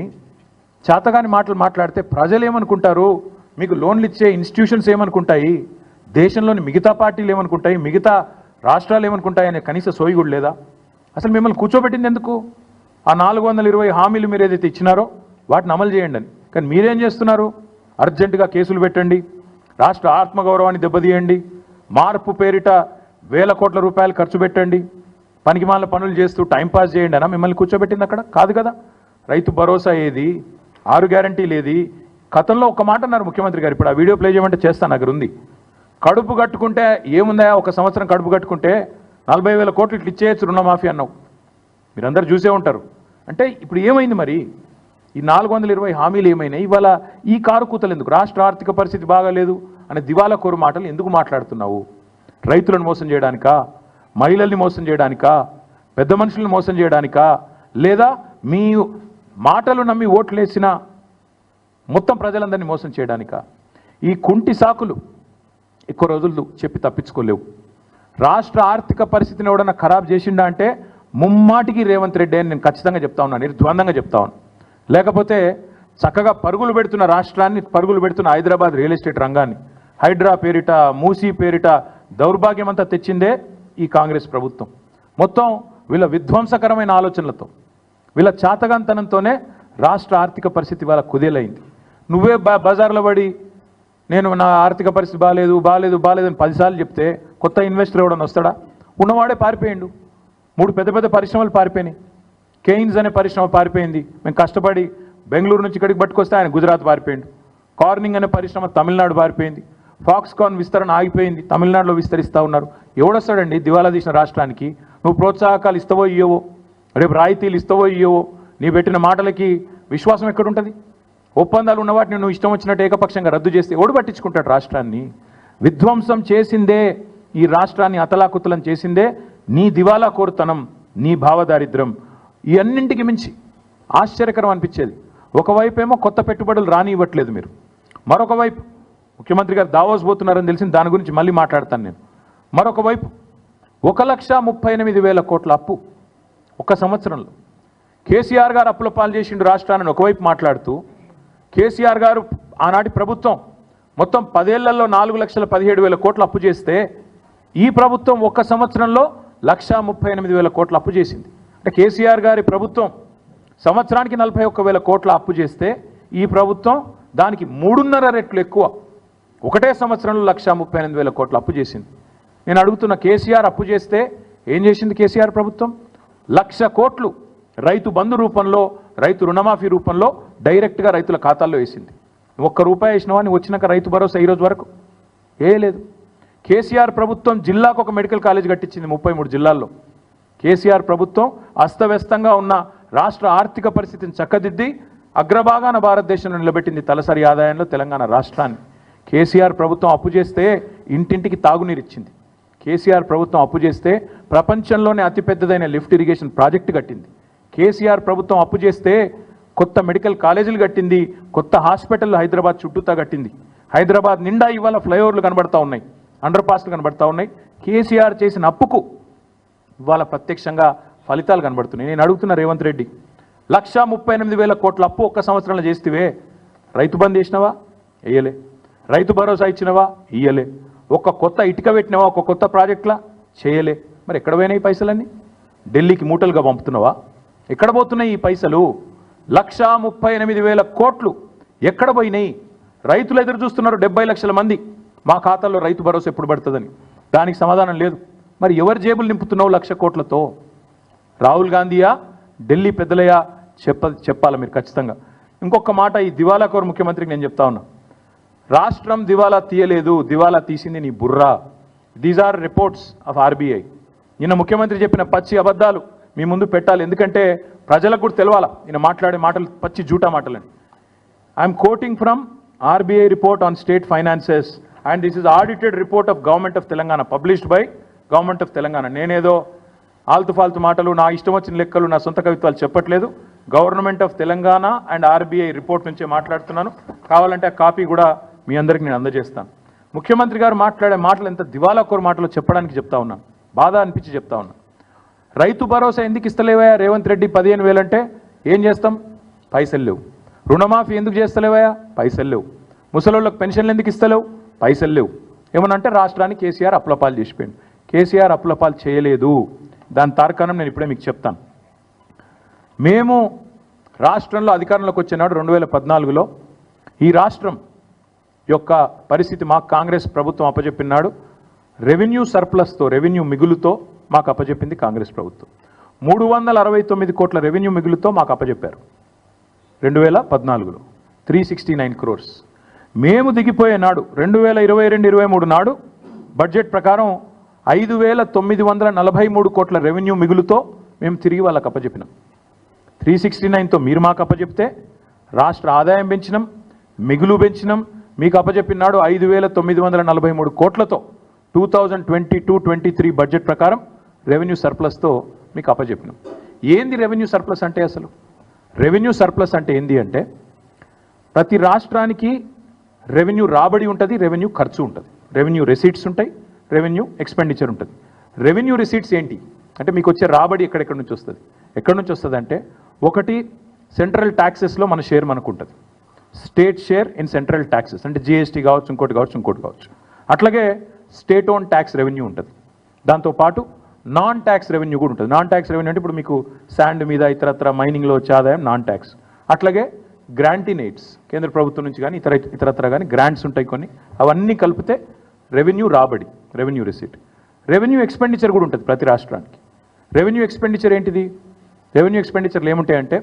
S1: చేతగాని మాటలు మాట్లాడితే ప్రజలు ఏమనుకుంటారు? మీకు లోన్లు ఇచ్చే ఇన్స్టిట్యూషన్స్ ఏమనుకుంటాయి? దేశంలోని మిగతా పార్టీలు ఏమనుకుంటాయి? మిగతా రాష్ట్రాలు ఏమనుకుంటాయి అనే కనీస సోయి కూడా లేదా? అసలు మిమ్మల్ని కూర్చోబెట్టింది ఎందుకు? ఆ 420 హామీలు మీరు ఏదైతే ఇచ్చినారో వాటిని అమలు చేయండి అని. కానీ మీరేం చేస్తున్నారు? అర్జెంటుగా కేసులు పెట్టండి, రాష్ట్ర ఆత్మగౌరవాన్ని దెబ్బతీయండి, మార్పు పేరిట వేల కోట్ల రూపాయలు ఖర్చు పెట్టండి, పనికిమాల పనులు చేస్తూ టైంపాస్ చేయండి అనా మిమ్మల్ని కూర్చోబెట్టింది? అక్కడ కాదు కదా. రైతు భరోసా ఏది? 6 గ్యారంటీలు ఏది? గతంలో ఒక మాట అన్నారు ముఖ్యమంత్రి గారు, ఇప్పుడు ఆ వీడియో ప్లే చేయమంటే చేస్తాను, దగ్గర ఉంది. కడుపు కట్టుకుంటే ఏముందా, 1 సంవత్సరం కడుపు కట్టుకుంటే 40,000 కోట్లు ఇట్లా ఇచ్చేయచ్చు రుణమాఫీ అన్నావు. మీరందరూ చూసే ఉంటారు. అంటే ఇప్పుడు ఏమైంది మరి? ఈ 420 హామీలు ఏమైనాయి? ఇవాళ ఈ కారు కూతలు ఎందుకు? రాష్ట్ర ఆర్థిక పరిస్థితి బాగాలేదు అనే దివాలా కోరు మాటలు ఎందుకు మాట్లాడుతున్నావు? రైతులను మోసం చేయడానికా? మహిళల్ని మోసం చేయడానికా? పెద్ద మనుషులను మోసం చేయడానికా? లేదా మీ మాటలు నమ్మి ఓట్లేసిన మొత్తం ప్రజలందరినీ మోసం చేయడానికా? ఈ కుంటి సాకులు ఎక్కువ రోజులు చెప్పి తప్పించుకోలేవు. రాష్ట్ర ఆర్థిక పరిస్థితిని ఎవడన్నా ఖరాబ్ చేసిండా అంటే ముమ్మాటికి రేవంత్ రెడ్డి అని నేను ఖచ్చితంగా చెప్తా ఉన్నాను, నిర్ద్వందంగా చెప్తా ఉన్నాను. లేకపోతే చక్కగా పరుగులు పెడుతున్న రాష్ట్రాన్ని, పరుగులు పెడుతున్న హైదరాబాద్ రియల్ ఎస్టేట్ రంగాన్ని, హైడ్రా పేరిట, మూసీ పేరిట దౌర్భాగ్యం అంతా తెచ్చిందే ఈ కాంగ్రెస్ ప్రభుత్వం. మొత్తం వీళ్ళ విధ్వంసకరమైన ఆలోచనలతో, వీళ్ళ చాతగాంతనంతోనే రాష్ట్ర ఆర్థిక పరిస్థితి వాళ్ళ కుదేలైంది. నువ్వే బజార్లో పడి నేను నా ఆర్థిక పరిస్థితి బాగాలేదు అని 10 సార్లు చెప్తే కొత్త ఇన్వెస్టర్ ఎవడన్నా వస్తాడా? ఉన్నవాడే పారిపోయిండు. 3 పెద్ద పరిశ్రమలు పారిపోయినాయి. కెయిన్స్ అనే పరిశ్రమ పారిపోయింది, మేము కష్టపడి బెంగళూరు నుంచి ఇక్కడికి పట్టుకొస్తే ఆయన గుజరాత్ పారిపోయిండు. కార్నింగ్ అనే పరిశ్రమ తమిళనాడు పారిపోయింది. ఫాక్స్కాన్ విస్తరణ ఆగిపోయింది, తమిళనాడులో విస్తరిస్తూ ఉన్నారు. ఎవడొస్తాడండి దివాలా తీసిన రాష్ట్రానికి? నువ్వు ప్రోత్సాహకాలు ఇస్తావో ఇయ్యవో, రేపు రాయితీలు ఇస్తావో ఇయ్యవో, నీ పెట్టిన మాటలకి విశ్వాసం ఎక్కడుంటుంది? ఒప్పందాలు ఉన్న వాటిని నువ్వు ఇష్టం వచ్చినట్టు ఏకపక్షంగా రద్దు చేస్తే ఎవడు పట్టించుకుంటాడు? రాష్ట్రాన్ని విధ్వంసం చేసిందే, ఈ రాష్ట్రాన్ని అతలాకుతలం చేసిందే నీ దివాలా కోరుతనం, నీ భావదారిద్ర్యం. ఈ అన్నింటికి మించి ఆశ్చర్యకరం అనిపించేది, ఒకవైపు ఏమో కొత్త పెట్టుబడులు రానివ్వట్లేదు మీరు, మరొక వైపు ముఖ్యమంత్రి గారు దావోస్ పోతున్నారని తెలిసింది, దాని గురించి మళ్ళీ మాట్లాడతాను నేను. మరొక వైపు 1,38,000 కోట్ల అప్పు ఒక సంవత్సరంలో. కేసీఆర్ గారు అప్పుల పాలు చేసిండు రాష్ట్రాన్ని ఒకవైపు మాట్లాడుతూ, కేసీఆర్ గారు ఆనాటి ప్రభుత్వం మొత్తం 10 ఏళ్లలో 4,17,000 కోట్ల అప్పు చేస్తే ఈ ప్రభుత్వం ఒక్క సంవత్సరంలో 1,38,000 కోట్ల అప్పు చేసింది. అంటే కేసీఆర్ గారి ప్రభుత్వం సంవత్సరానికి 41,000 కోట్ల అప్పు చేస్తే ఈ ప్రభుత్వం దానికి 3.5 రెట్లు ఎక్కువ ఒకటే సంవత్సరంలో 1,38,000 కోట్ల అప్పు చేసింది. నేను అడుగుతున్న, కేసీఆర్ అప్పు చేస్తే ఏం చేసింది కేసీఆర్ ప్రభుత్వం? 1,00,000 కోట్లు రైతు బంధు రూపంలో, రైతు రుణమాఫీ రూపంలో డైరెక్ట్గా రైతుల ఖాతాల్లో వేసింది. నువ్వు ₹1 వేసినావా? నువ్వు వచ్చినాక రైతు భరోసా ఈరోజు వరకు లేదు. కేసీఆర్ ప్రభుత్వం జిల్లాకు ఒక మెడికల్ కాలేజ్ కట్టించింది 33 జిల్లాల్లో. కేసీఆర్ ప్రభుత్వం అస్తవ్యస్తంగా ఉన్న రాష్ట్ర ఆర్థిక పరిస్థితిని చక్కదిద్ది అగ్రభాగాన భారతదేశంలో నిలబెట్టింది తలసరి ఆదాయంలో తెలంగాణ రాష్ట్రాన్ని. కేసీఆర్ ప్రభుత్వం అప్పు చేస్తే ఇంటింటికి తాగునీరు ఇచ్చింది. కేసీఆర్ ప్రభుత్వం అప్పు చేస్తే ప్రపంచంలోనే అతిపెద్దదైన లిఫ్ట్ ఇరిగేషన్ ప్రాజెక్టు కట్టింది. కేసీఆర్ ప్రభుత్వం అప్పు చేస్తే కొత్త మెడికల్ కాలేజీలు కట్టింది, కొత్త హాస్పిటల్ హైదరాబాద్ చుట్టూతా కట్టింది. హైదరాబాద్ నిండా ఇవాళ ఫ్లైఓవర్లు కనబడతా ఉన్నాయి, అండర్ పాస్లు కనబడతా ఉన్నాయి. కేసీఆర్ చేసిన అప్పుకు ఇవాళ ప్రత్యక్షంగా ఫలితాలు కనబడుతున్నాయి. నేను అడుగుతున్న రేవంత్ రెడ్డి, 1,38,000 కోట్ల అప్పు ఒక్క సంవత్సరంలో చేస్తేవే, రైతు బంద్ చేసినవా? వేయలే. రైతు భరోసా ఇచ్చినవా? ఇయ్యలే. ఒక్క కొత్త ఇటుక పెట్టినవా? ఒక కొత్త ప్రాజెక్టులా? చేయలే. మరి ఎక్కడ పోయినాయి పైసలన్నీ? ఢిల్లీకి మూటలుగా పంపుతున్నావా? ఎక్కడ పోతున్నాయి ఈ పైసలు? 1,38,000 కోట్లు ఎక్కడ పోయినాయి? రైతులు ఎదురు చూస్తున్నారు 70 లక్షల మంది మా ఖాతాలో రైతు భరోసా ఎప్పుడు పడుతుందని. దానికి సమాధానం లేదు. మరి ఎవరి జేబులు నింపుతున్నావు 1,00,000 కోట్లతో? రాహుల్ గాంధీయా, ఢిల్లీ పెద్దలయ్యా? చెప్పాలి మీరు ఖచ్చితంగా. ఇంకొక మాట, ఈ దివాలా కోరు ముఖ్యమంత్రికి నేను చెప్తా ఉన్నా, రాష్ట్రం దివాలా తీయలేదు, దివాలా తీసింది నీ బుర్రా. These are reports of RBI. నిన్న ముఖ్యమంత్రి చెప్పిన పచ్చి అబద్ధాలు మీ ముందు పెట్టాలి, ఎందుకంటే ప్రజలకు కూడా తెలవాలా ఈయన మాట్లాడే మాటలు పచ్చి జూటా మాటలని. I'm quoting from RBI report on state finances and this is audited report of government of Telangana, published by government of Telangana. నేనేదో ఆల్తు ఫాల్తు మాటలు, నా ఇష్టం వచ్చిన లెక్కలు, నా సొంత కవిత్వాలు చెప్పట్లేదు. Government of Telangana and RBI report నుంచే మాట్లాడుతున్నాను. కావాలంటే ఆ కాపీ కూడా మీ అందరికి నేను అందజేస్తాను. ముఖ్యమంత్రి గారు మాట్లాడే మాటలు ఎంత దివాలాకోరు మాటలు చెప్పడానికి చెప్తా ఉన్నాను, బాధ అనిపించి చెప్తా ఉన్నాను. రైతు భరోసా ఎందుకు ఇస్తలేవయా రేవంత్ రెడ్డి? 15,000 అంటే ఏం చేస్తాం? పైసలు లేవు. రుణమాఫీ ఎందుకు చేస్తలేవయా? పైసలు లేవు. ముసలోళ్ళకి పెన్షన్లు ఎందుకు ఇస్తలేవు? పైసలు లేవు. ఏమనంటే రాష్ట్రానికి కేసీఆర్ అప్పులపాలు చేసిపోయింది. కేసీఆర్ అప్పులపాలు చేయలేదు. దాని తార్కాణం నేను ఇప్పుడే మీకు చెప్తాను. మేము రాష్ట్రంలో అధికారంలోకి వచ్చినాడు 2014లో ఈ రాష్ట్రం యొక్క పరిస్థితి మాకు కాంగ్రెస్ ప్రభుత్వం అప్పచెప్పినాడు. రెవెన్యూ సర్ప్లస్తో, రెవెన్యూ మిగులుతో మాకు అప్పచెప్పింది కాంగ్రెస్ ప్రభుత్వం. 369 కోట్ల రెవెన్యూ మిగులుతో మాకు అప్పచెప్పారు 2014లో 369 crores. మేము దిగిపోయే నాడు 2022-23 నాడు బడ్జెట్ ప్రకారం 5,943 కోట్ల రెవెన్యూ మిగులుతో మేము తిరిగి వాళ్ళకి అప్పచెప్పినాం. 369తో మీరు మాకు అప్పచెప్తే రాష్ట్ర ఆదాయం పెంచినాం, మిగులు పెంచినాం. మీకు అప్పచెప్పినాడు 5,943 కోట్లతో 2022-23 బడ్జెట్ ప్రకారం రెవెన్యూ సర్ప్లస్తో మీకు అప్పచెప్పినాం. ఏంది రెవెన్యూ సర్ప్లస్ అంటే? అసలు రెవెన్యూ సర్ప్లస్ అంటే ఏంది అంటే, ప్రతి రాష్ట్రానికి రెవెన్యూ రాబడి ఉంటుంది, రెవెన్యూ ఖర్చు ఉంటుంది. రెవెన్యూ రెసీట్స్ ఉంటాయి, రెవెన్యూ ఎక్స్పెండిచర్ ఉంటుంది. రెవెన్యూ రిసీట్స్ ఏంటి అంటే, మీకు వచ్చే రాబడి ఎక్కడెక్కడి నుంచి వస్తుంది? ఎక్కడి నుంచి వస్తుంది అంటే, ఒకటి సెంట్రల్ ట్యాక్సెస్లో మన షేర్ మనకు ఉంటుంది, state share in central taxes అంటే జిఎస్టీ కావచ్చు, ఇంకోటి కావచ్చు. అట్లాగే స్టేట్ ఓన్ ట్యాక్స్ రెవెన్యూ ఉంటుంది. దాంతోపాటు నాన్ ట్యాక్స్ రెవెన్యూ కూడా ఉంటుంది. నాన్ ట్యాక్స్ రెవెన్యూ అంటే ఇప్పుడు మీకు శాండ్ మీద ఇతరత్ర మైనింగ్లో వచ్చే ఆదాయం నాన్ ట్యాక్స్. అట్లాగే గ్రాంటినేట్స్ కేంద్ర ప్రభుత్వం నుంచి కానీ ఇతరత్ర కానీ గ్రాంట్స్ ఉంటాయి కొన్ని, అవన్నీ కలిపితే రెవెన్యూ రాబడి, రెవెన్యూ రిసీట్. రెవెన్యూ ఎక్స్పెండిచర్ కూడా ఉంటుంది ప్రతి రాష్ట్రానికి. రెవెన్యూ ఎక్స్పెండిచర్ ఏంటిది? రెవెన్యూ ఎక్స్పెండిచర్లు ఏముంటాయంటే,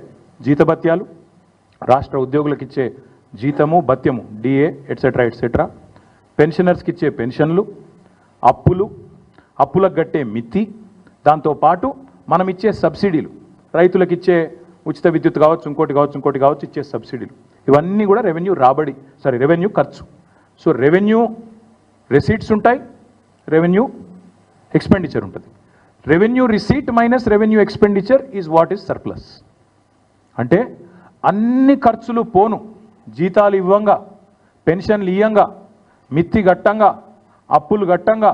S1: జీతభత్యాలు, రాష్ట్ర ఉద్యోగులకు ఇచ్చే జీతము భత్యము డిఏ ఎట్సెట్రా, పెన్షనర్స్కి ఇచ్చే పెన్షన్లు, అప్పులకు కట్టే మిత్తి, దాంతోపాటు మనం ఇచ్చే సబ్సిడీలు, రైతులకు ఇచ్చే ఉచిత విద్యుత్ కావచ్చు, ఇంకోటి కావచ్చు ఇచ్చే సబ్సిడీలు, ఇవన్నీ కూడా రెవెన్యూ ఖర్చు. సో రెవెన్యూ రిసీట్స్ ఉంటాయి, రెవెన్యూ ఎక్స్పెండిచర్ ఉంటుంది. Revenue receipt minus revenue expenditure is what is surplus. అంటే అన్ని ఖర్చులు పోను, జీతాలు ఇవ్వంగా, పెన్షన్లు ఇయ్యంగా, మిత్తి గట్టంగా, అప్పులు గట్టంగా,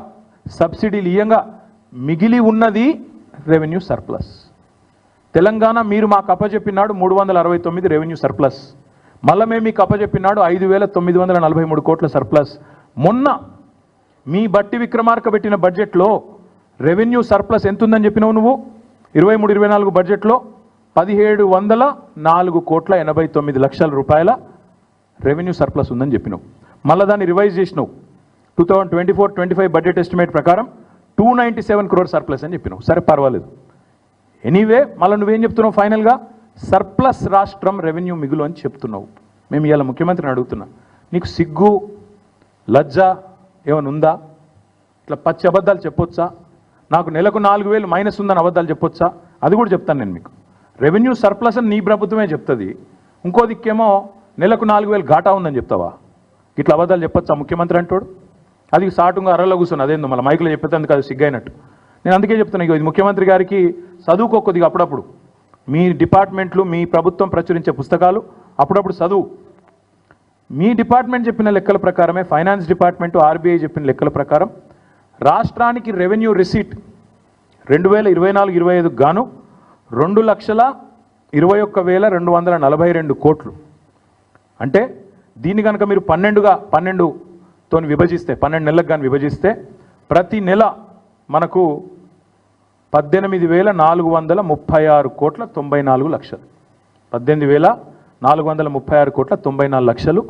S1: సబ్సిడీలు ఇయ్యంగా మిగిలి ఉన్నది రెవెన్యూ సర్ప్లస్. తెలంగాణ మీరు మాకు అప్పచెప్పినాడు 369 రెవెన్యూ సర్ప్లస్. మళ్ళీ మేము మీకు అప్పచెప్పినాడు 5,943 కోట్ల సర్ప్లస్. మొన్న మీ బట్టి విక్రమార్క పెట్టిన బడ్జెట్లో రెవెన్యూ సర్ప్లస్ ఎంత ఉందని చెప్పినావు నువ్వు? 23-24 బడ్జెట్లో 1,704 కోట్ల 89 లక్షల రూపాయల రెవెన్యూ సర్ప్లస్ ఉందని చెప్పినావు. మళ్ళీ దాన్ని రివైజ్ చేసినావు. 2024-25 బడ్జెట్ ఎస్టిమేట్ ప్రకారం 297 crore సర్ప్లస్ అని చెప్పినావు. సరే పర్వాలేదు. ఎనీవే మళ్ళీ నువ్వేం చెప్తున్నావు? ఫైనల్గా సర్ప్లస్ రాష్ట్రం రెవెన్యూ మిగులు అని చెప్తున్నావు. మేము ఇవాళ ముఖ్యమంత్రిని అడుగుతున్నా, నీకు సిగ్గు లజ్జ ఏమైనా ఉందా? ఇట్లా పచ్చి అబద్ధాలు చెప్పొచ్చా? నాకు నెలకు 4,000 మైనస్ ఉందని అబద్ధాలు చెప్పొచ్చా? అది కూడా చెప్తాను నేను మీకు. రెవెన్యూ సర్ప్లస్ అని నీ ప్రభుత్వమే చెప్తుంది. ఇంకో దిక్కేమో నెలకు 4,000 ఘాటా ఉందని చెప్తావా? ఇట్లా అబద్ధాలు చెప్పొచ్చా ముఖ్యమంత్రి అంటాడు? అది సాటుగా అర్రలో కూర్చొని అదేందో మళ్ళీ మైకులో చెప్పేందుకు అది సిగ్గైనట్టు. నేను అందుకే చెప్తున్నా, ఇది ముఖ్యమంత్రి గారికి చదువుకో కొద్దిగా. అప్పుడప్పుడు మీ డిపార్ట్మెంట్లు, మీ ప్రభుత్వం ప్రచురించే పుస్తకాలు అప్పుడప్పుడు చదువు. మీ డిపార్ట్మెంట్ చెప్పిన లెక్కల ప్రకారమే, ఫైనాన్స్ డిపార్ట్మెంట్, ఆర్బీఐ చెప్పిన లెక్కల ప్రకారం రాష్ట్రానికి రెవెన్యూ రిసీట్ 2024-25 గాను 2,21,242 కోట్లు. అంటే దీన్ని కనుక మీరు 12తో విభజిస్తే, 12 నెలలకు కానీ విభజిస్తే ప్రతి నెల మనకు 18,436 కోట్ల 94 లక్షలు. 18,436 కోట్ల 94 లక్షలు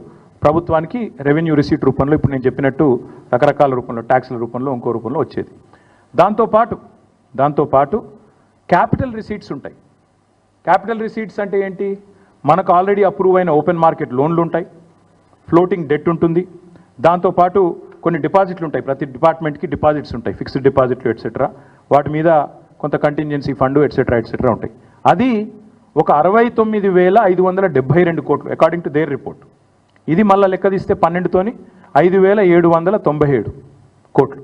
S1: ప్రభుత్వానికి రెవెన్యూ రిసీట్ రూపంలో, ఇప్పుడు నేను చెప్పినట్టు రకరకాల రూపంలో, ట్యాక్స్ల రూపంలో, ఇంకో రూపంలో వచ్చేది. దాంతోపాటు క్యాపిటల్ రిసీట్స్ ఉంటాయి. క్యాపిటల్ రిసీట్స్ అంటే ఏంటి? మనకు ఆల్రెడీ అప్రూవ్ అయిన ఓపెన్ మార్కెట్ లోన్లు ఉంటాయి, ఫ్లోటింగ్ డెట్ ఉంటుంది, దాంతోపాటు కొన్ని డిపాజిట్లు ఉంటాయి. ప్రతి డిపార్ట్మెంట్కి డిపాజిట్స్ ఉంటాయి, ఫిక్స్డ్ డిపాజిట్లు ఎట్సెట్రా. వాటి మీద కొంత కంటింజెన్సీ ఫండ్ ఎట్సెట్రా ఉంటాయి. అది ఒక 69,572 కోట్లు అకార్డింగ్ టు దేర్ రిపోర్ట్. ఇది మళ్ళీ లెక్క తీస్తే 12తోని 5,797 కోట్లు.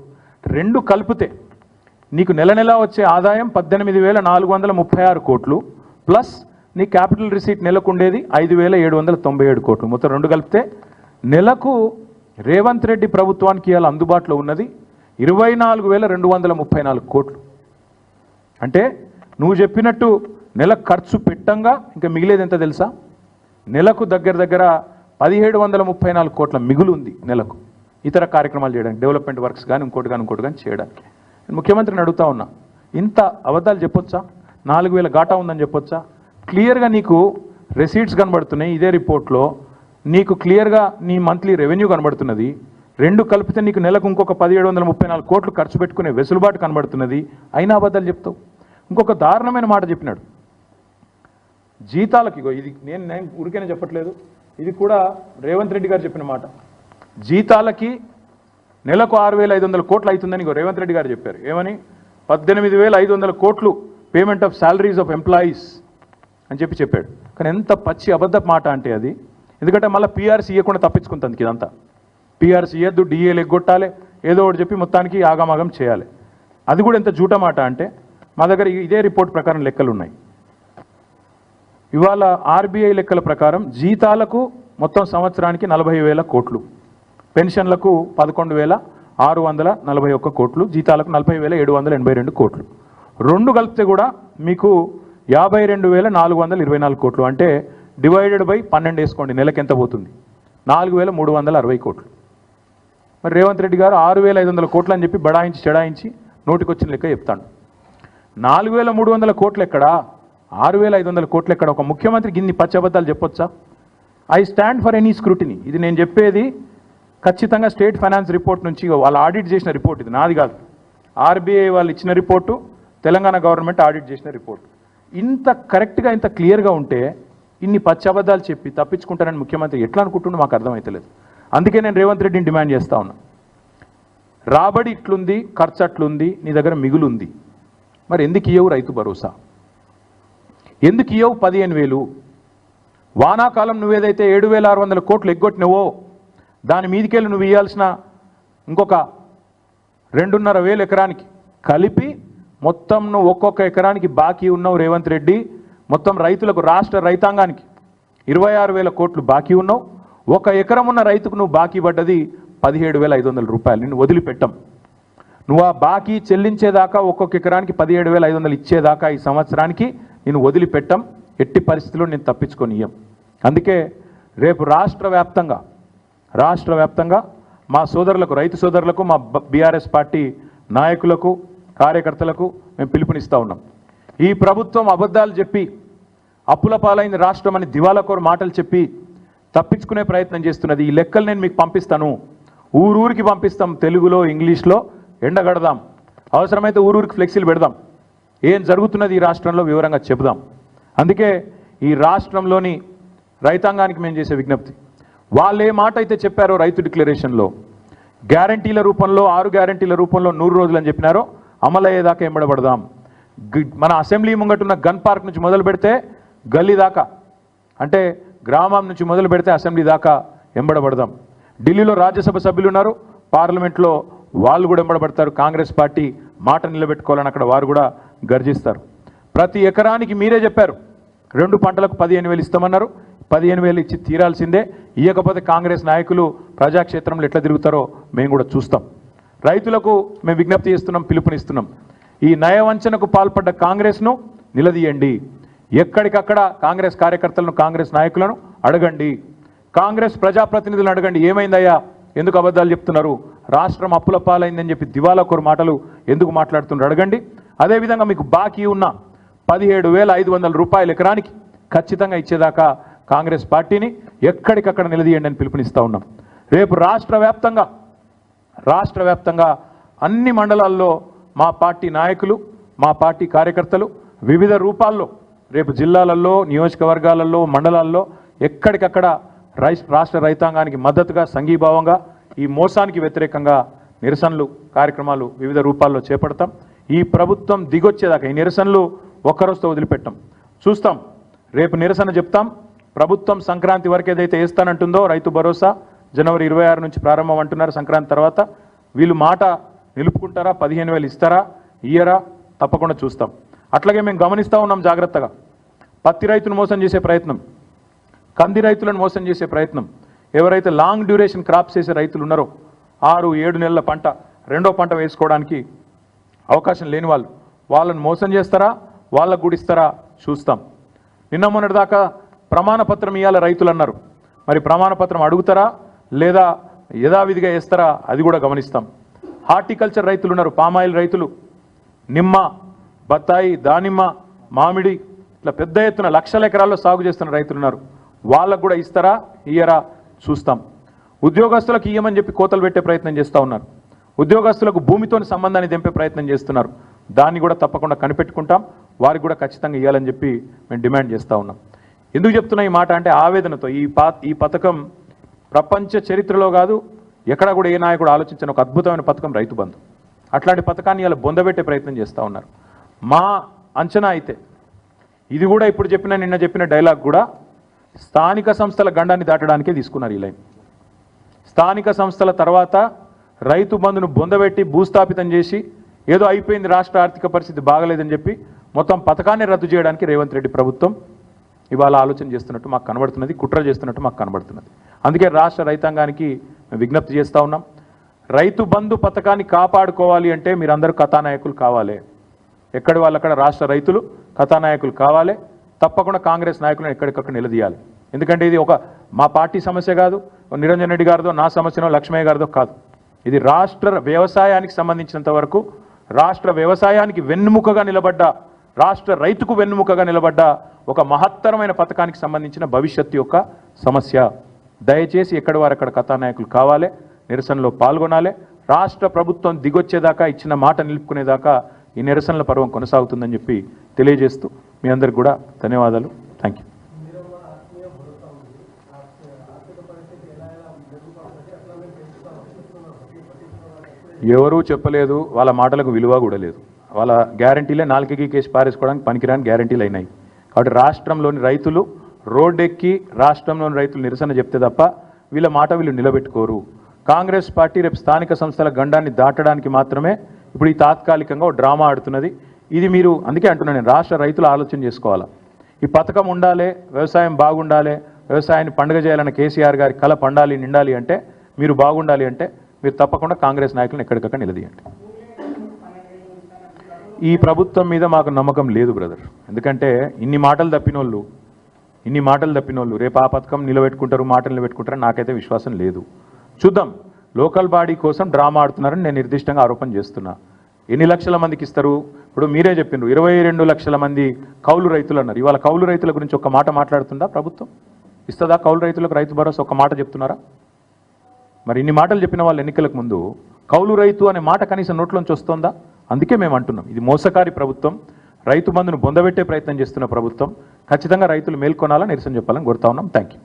S1: రెండు కలిపితే నీకు నెల నెలా వచ్చే ఆదాయం 18,436 కోట్లు ప్లస్ నీ క్యాపిటల్ రిసీట్ నెలకు ఉండేది 5,797 కోట్లు. మొత్తం రెండు కలిపితే నెలకు రేవంత్ రెడ్డి ప్రభుత్వానికి ఇవాళ అందుబాటులో ఉన్నది 24,234 కోట్లు. అంటే నువ్వు చెప్పినట్టు నెల ఖర్చు పెట్టంగా ఇంకా మిగిలేది ఎంత తెలుసా? నెలకు దగ్గర 1,734 కోట్ల మిగులు ఉంది నెలకు, ఇతర కార్యక్రమాలు చేయడానికి, డెవలప్మెంట్ వర్క్స్ కానీ ఇంకోటి కానీ చేయడానికి. నేను ముఖ్యమంత్రిని అడుగుతా ఉన్నా, ఇంత అబద్ధాలు చెప్పొచ్చా? 4,000 ఘాటా ఉందని చెప్పొచ్చా? క్లియర్గా నీకు రెసీట్స్ కనబడుతున్నాయి. ఇదే రిపోర్ట్లో నీకు క్లియర్గా నీ మంత్లీ రెవెన్యూ కనబడుతున్నది. రెండు కలిపితే నీకు నెలకు ఇంకొక 1,734 కోట్లు ఖర్చు పెట్టుకునే వెసులుబాటు కనబడుతున్నది. అయినా అబద్ధాలు చెప్తావు. ఇంకొక దారుణమైన మాట చెప్పినాడు, జీతాలకి. ఇది నేను ఊరికైనా చెప్పట్లేదు, ఇది కూడా రేవంత్ రెడ్డి గారు చెప్పిన మాట. జీతాలకి నెలకు 6,500 కోట్లు అవుతుందని రేవంత్ రెడ్డి గారు చెప్పారు. ఏమని? 18,500 కోట్లు payment of salaries of employees అని చెప్పాడు. కానీ ఎంత పచ్చి అబద్ధ మాట అంటే అది. ఎందుకంటే మళ్ళీ పీఆర్సీ ఇవ్వకుండా తప్పించుకుంటుంది ఇదంతా. పీఆర్సీ ఇవ్వద్దు, డిఏలు ఎగ్గొట్టాలి, ఏదో ఒకటి చెప్పి మొత్తానికి ఆగమాగం చేయాలి. అది కూడా ఎంత జూట మాట అంటే, మా దగ్గర ఇదే రిపోర్ట్ ప్రకారం లెక్కలు ఉన్నాయి. ఇవాళ ఆర్బీఐ లెక్కల ప్రకారం జీతాలకు మొత్తం సంవత్సరానికి 40,000 కోట్లు, పెన్షన్లకు 11,641 కోట్లు, జీతాలకు 40,782 కోట్లు. రెండు కలిపితే కూడా మీకు 52,424 కోట్లు. అంటే డివైడెడ్ బై 12 వేసుకోండి, నెలకు ఎంత పోతుంది? 4,360 కోట్లు. మరి రేవంత్ రెడ్డి గారు 6,500 కోట్లు అని చెప్పి బడాయించి చెడాయించి నోటికొచ్చిన లెక్క చెప్తాడు. 4,300 కోట్లు ఎక్కడా? 6,500 కోట్లు ఎక్కడ? ఒక ముఖ్యమంత్రికి ఇన్ని పచ్చబద్దాలు చెప్పొచ్చా? I stand for any scrutiny. ఇది నేను చెప్పేది ఖచ్చితంగా స్టేట్ ఫైనాన్స్ రిపోర్ట్ నుంచి, వాళ్ళు ఆడిట్ చేసిన రిపోర్ట్, ఇది నాది కాదు. ఆర్బీఐ వాళ్ళు ఇచ్చిన రిపోర్టు, తెలంగాణ గవర్నమెంట్ ఆడిట్ చేసిన రిపోర్ట్. ఇంత కరెక్ట్గా, ఇంత క్లియర్గా ఉంటే ఇన్ని పచ్చబద్దాలు చెప్పి తప్పించుకుంటారని ముఖ్యమంత్రి ఎట్లా అనుకుంటుండో మాకు అర్థమవుతలేదు. అందుకే నేను రేవంత్ రెడ్డిని డిమాండ్ చేస్తా ఉన్నా, రాబడి ఇట్లుంది, ఖర్చు అట్లుంది, నీ దగ్గర మిగులు ఉంది, మరి ఎందుకు ఇవ్వవు రైతు భరోసా? ఎందుకు ఇవ్వవు 15,000? వానాకాలం నువ్వేదైతే 7,600 కోట్లు ఎగ్గొట్టినవో దాని మీదికెళ్ళి నువ్వు ఇవ్వాల్సిన ఇంకొక 2,500 ఎకరానికి కలిపి మొత్తం నువ్వు ఒక్కొక్క ఎకరానికి బాకీ ఉన్నావు రేవంత్ రెడ్డి. మొత్తం రైతులకు, రాష్ట్ర రైతాంగానికి 26,000 కోట్లు బాకీ ఉన్నావు. 1 ఎకరం ఉన్న రైతుకు నువ్వు బాకీ పడ్డది 17,500 రూపాయలు. నిన్ను వదిలిపెట్టం. నువ్వు ఆ బాకీ చెల్లించేదాకా ఒక్కొక్క ఎకరానికి 17,500 ఇచ్చేదాకా ఈ సంవత్సరానికి నేను వదిలిపెట్టం. ఎట్టి పరిస్థితుల్లో నేను తప్పించుకొనియం. అందుకే రేపు రాష్ట్ర వ్యాప్తంగా మా సోదరులకు, రైతు సోదరులకు, మా బీఆర్ఎస్ పార్టీ నాయకులకు, కార్యకర్తలకు మేము పిలుపునిస్తూ ఉన్నాం. ఈ ప్రభుత్వం అబద్ధాలు చెప్పి అప్పుల పాలైన రాష్ట్రం అని దివాలాకోరు మాటలు చెప్పి తప్పించుకునే ప్రయత్నం చేస్తున్నది. ఈ లెక్కలు నేను మీకు పంపిస్తాను. ఊరూరికి పంపిస్తాం. తెలుగులో, ఇంగ్లీష్లో ఎండగడదాం. అవసరమైతే ఊరూరికి ఫ్లెక్సీలు పెడదాం. ఏం జరుగుతున్నది ఈ రాష్ట్రంలో వివరంగా చెబుదాం. అందుకే ఈ రాష్ట్రంలోని రైతాంగానికి మేము చేసే విజ్ఞప్తి, వాళ్ళు ఏ మాట అయితే చెప్పారో రైతు డిక్లరేషన్లో గ్యారంటీల రూపంలో, 6 గ్యారంటీల రూపంలో 100 రోజులు అని చెప్పినారో అమలయ్యేదాకా ఎంబడబడదాం. మన అసెంబ్లీ ముంగటున్న గన్ పార్క్ నుంచి మొదలు పెడితే గల్లీ దాకా, అంటే గ్రామం నుంచి మొదలు పెడితే అసెంబ్లీ దాకా ఎంబడబడదాం. ఢిల్లీలో రాజ్యసభ సభ్యులు ఉన్నారు, పార్లమెంట్లో వాళ్ళు కూడా ఎంబడబడతారు. కాంగ్రెస్ పార్టీ మాట నిలబెట్టుకోవాలని అక్కడ వారు కూడా గర్జిస్తారు. ప్రతి ఎకరానికి మీరే చెప్పారు 2 పంటలకు 15,000 ఇస్తామన్నారు. 15,000 ఇచ్చి తీరాల్సిందే. ఇవ్వకపోతే కాంగ్రెస్ నాయకులు ప్రజాక్షేత్రంలో ఎట్లా తిరుగుతారో మేము కూడా చూస్తాం. రైతులకు మేము విజ్ఞప్తి చేస్తున్నాం, పిలుపునిస్తున్నాం. ఈ నయవంచనకు పాల్పడ్డ కాంగ్రెస్ను నిలదీయండి. ఎక్కడికక్కడ కాంగ్రెస్ కార్యకర్తలను, కాంగ్రెస్ నాయకులను అడగండి. కాంగ్రెస్ ప్రజాప్రతినిధులను అడగండి, ఏమైందయ్యా, ఎందుకు అబద్ధాలు చెప్తున్నారు, రాష్ట్రం అప్పుల పాలైందని చెప్పి దివాలాకోరు మాటలు ఎందుకు మాట్లాడుతున్నారు అడగండి. అదేవిధంగా మీకు బాకీ ఉన్న 17,500 రూపాయలు ఎకరానికి ఖచ్చితంగా ఇచ్చేదాకా కాంగ్రెస్ పార్టీని ఎక్కడికక్కడ నిలదీయండి అని పిలుపునిస్తూ ఉన్నాం. రేపు రాష్ట్ర వ్యాప్తంగా అన్ని మండలాల్లో మా పార్టీ నాయకులు, మా పార్టీ కార్యకర్తలు వివిధ రూపాల్లో రేపు జిల్లాలలో, నియోజకవర్గాలలో, మండలాల్లో ఎక్కడికక్కడ రాష్ట్ర రైతాంగానికి మద్దతుగా, సంఘీభావంగా, ఈ మోసానికి వ్యతిరేకంగా నిరసనలు కార్యక్రమాలు వివిధ రూపాల్లో చేపడతాం. ఈ ప్రభుత్వం దిగొచ్చేదాకా ఈ నిరసనలు ఒక్కరోజుతో వదిలిపెట్టాం. చూస్తాం, రేపు నిరసన చెప్తాం. ప్రభుత్వం సంక్రాంతి వరకు ఏదైతే వేస్తానంటుందో రైతు భరోసా జనవరి 26 నుంచి ప్రారంభం అంటున్నారు. సంక్రాంతి తర్వాత వీళ్ళు మాట నిలుపుకుంటారా, 15,000 ఇస్తారా, ఇయ్యరా, తప్పకుండా చూస్తాం. అట్లాగే మేము గమనిస్తూ ఉన్నాం జాగ్రత్తగా. పత్తి రైతును మోసం చేసే ప్రయత్నం, కంది రైతులను మోసం చేసే ప్రయత్నం, ఎవరైతే లాంగ్ డ్యూరేషన్ క్రాప్స్ చేసే రైతులు ఉన్నారో 6-7 నెలల పంట, 2వ పంట వేసుకోవడానికి అవకాశం లేని వాళ్ళని మోసం చేస్తారా, వాళ్ళకు కూడా ఇస్తారా చూస్తాం. నిన్న మొన్నటిదాకా ప్రమాణపత్రం ఇవ్వాల రైతులు అన్నారు. మరి ప్రమాణపత్రం అడుగుతారా లేదా యథావిధిగా వేస్తారా అది కూడా గమనిస్తాం. హార్టికల్చర్ రైతులు ఉన్నారు, పామాయిల్ రైతులు, నిమ్మ, బత్తాయి, దానిమ్మ, మామిడి, ఇట్లా పెద్ద ఎత్తున లక్షల ఎకరాల్లో సాగు చేస్తున్న రైతులు ఉన్నారు. వాళ్ళకు కూడా ఇస్తారా, ఇయ్యరా చూస్తాం. ఉద్యోగస్తులకు ఇయ్యమని చెప్పి కోతలు పెట్టే ప్రయత్నం చేస్తూ ఉన్నారు. ఉద్యోగస్తులకు భూమితోని సంబంధాన్ని తెంపే ప్రయత్నం చేస్తున్నారు. దాన్ని కూడా తప్పకుండా కనిపెట్టుకుంటాం. వారికి కూడా ఖచ్చితంగా ఇవ్వాలని చెప్పి మేము డిమాండ్ చేస్తూ ఉన్నాం. ఎందుకు చెప్తున్నా ఈ మాట అంటే ఆవేదనతో. ఈ పథకం ప్రపంచ చరిత్రలో కాదు, ఎక్కడ కూడా ఏ నాయకుడు ఆలోచించిన ఒక అద్భుతమైన పథకం రైతు బంధు. అట్లాంటి పథకాన్ని ఇలా బొందబెట్టే ప్రయత్నం చేస్తూ ఉన్నారు. మా అంచనా అయితే ఇది కూడా ఇప్పుడు నిన్న చెప్పిన డైలాగ్ కూడా స్థానిక సంస్థల గండాన్ని దాటడానికే తీసుకున్నారు ఈ లైన్. స్థానిక సంస్థల తర్వాత రైతు బంధును బొందబెట్టి భూస్థాపితం చేసి ఏదో అయిపోయింది, రాష్ట్ర ఆర్థిక పరిస్థితి బాగలేదని చెప్పి మొత్తం పథకాన్ని రద్దు చేయడానికి రేవంత్ రెడ్డి ప్రభుత్వం ఇవాళ ఆలోచన చేస్తున్నట్టు మాకు కనబడుతున్నది, కుట్ర చేస్తున్నట్టు మాకు కనబడుతున్నది. అందుకే రాష్ట్ర రైతాంగానికి మేము విజ్ఞప్తి చేస్తూ ఉన్నాం, రైతు బంధు పథకాన్ని కాపాడుకోవాలి అంటే మీరందరూ కథానాయకులు కావాలి. ఎక్కడి వాళ్ళక్కడ రాష్ట్ర రైతులు కథానాయకులు కావాలి. తప్పకుండా కాంగ్రెస్ నాయకులను ఎక్కడికక్కడ నిలదీయాలి. ఎందుకంటే ఇది ఒక మా పార్టీ సమస్య కాదు, నిరంజన్ రెడ్డి గారిదో, నా సమస్యనో, లక్ష్మయ్య గారిదో కాదు. ఇది రాష్ట్ర వ్యవసాయానికి సంబంధించినంత వరకు రాష్ట్ర వ్యవసాయానికి వెన్నుముకగా నిలబడ్డ, రాష్ట్ర రైతుకు వెన్నుముకగా నిలబడ్డ ఒక మహత్తరమైన పథకానికి సంబంధించిన భవిష్యత్తు యొక్క సమస్య. దయచేసి ఎక్కడి వారు అక్కడ కథానాయకులు కావాలి, నిరసనలో పాల్గొనాలి. రాష్ట్ర ప్రభుత్వం దిగొచ్చేదాకా, ఇచ్చిన మాట నిలుపుకునేదాకా ఈ నిరసనల పర్వం కొనసాగుతుందని చెప్పి తెలియజేస్తూ మీ అందరికి కూడా ధన్యవాదాలు. Thank you. ఎవరూ చెప్పలేదు, వాళ్ళ మాటలకు విలువ కూడా లేదు. వాళ్ళ గ్యారంటీలే నాలుకకి కేసు పారేసుకోవడానికి పనికిరాని గ్యారంటీలు అయినాయి. కాబట్టి రాష్ట్రంలోని రైతులు రోడ్డెక్కి రాష్ట్రంలోని రైతులు నిరసన చెప్తే తప్ప వీళ్ళ మాట వీళ్ళు నిలబెట్టుకోరు. కాంగ్రెస్ పార్టీ రేపు స్థానిక సంస్థల గండాన్ని దాటడానికి మాత్రమే ఇప్పుడు ఈ తాత్కాలికంగా డ్రామా ఆడుతున్నది. ఇది మీరు అందుకే అంటున్నాను నేను, రాష్ట్ర రైతులు ఆలోచన చేసుకోవాలా. ఈ పథకం ఉండాలి, వ్యవసాయం బాగుండాలి, వ్యవసాయాన్ని పండుగ చేయాలన్న కేసీఆర్ గారి కళ పండాలి నిండాలి అంటే, మీరు బాగుండాలి అంటే మీరు తప్పకుండా కాంగ్రెస్ నాయకులను ఎక్కడికక్కడ నిలదీయండి. ఈ ప్రభుత్వం మీద మాకు నమ్మకం లేదు బ్రదర్. ఎందుకంటే ఇన్ని మాటలు తప్పినోళ్ళు రేపు ఆ పథకం నిలబెట్టుకుంటారు, మాటలు నిలబెట్టుకుంటారని నాకైతే విశ్వాసం లేదు. చూద్దాం. లోకల్ బాడీ కోసం డ్రామా ఆడుతున్నారని నేను నిర్దిష్టంగా ఆరోపణ చేస్తున్నా. ఎన్ని లక్షల మందికి ఇస్తారు? ఇప్పుడు మీరే చెప్పిండ్రు 22 లక్షల మంది కౌలు రైతులు అన్నారు. ఇవాళ కౌలు రైతుల గురించి ఒక్క మాట మాట్లాడుతుందా ప్రభుత్వం? ఇస్తుందా కౌలు రైతులకు రైతు భరోసా? ఒక్క మాట చెప్తున్నారా? మరి ఇన్ని మాటలు చెప్పిన వాళ్ళు ఎన్నికలకు ముందు కౌలు రైతు అనే మాట కనీసం నోట్లోంచి వస్తుందా? అందుకే మేము అంటున్నాం, ఇది మోసకారి ప్రభుత్వం, రైతు బంధును బొందబెట్టే ప్రయత్నం చేస్తున్న ప్రభుత్వం. ఖచ్చితంగా రైతులు మేల్కొనాలని నిరసన చెప్పాలని కోరుతా ఉన్నాం. Thank you.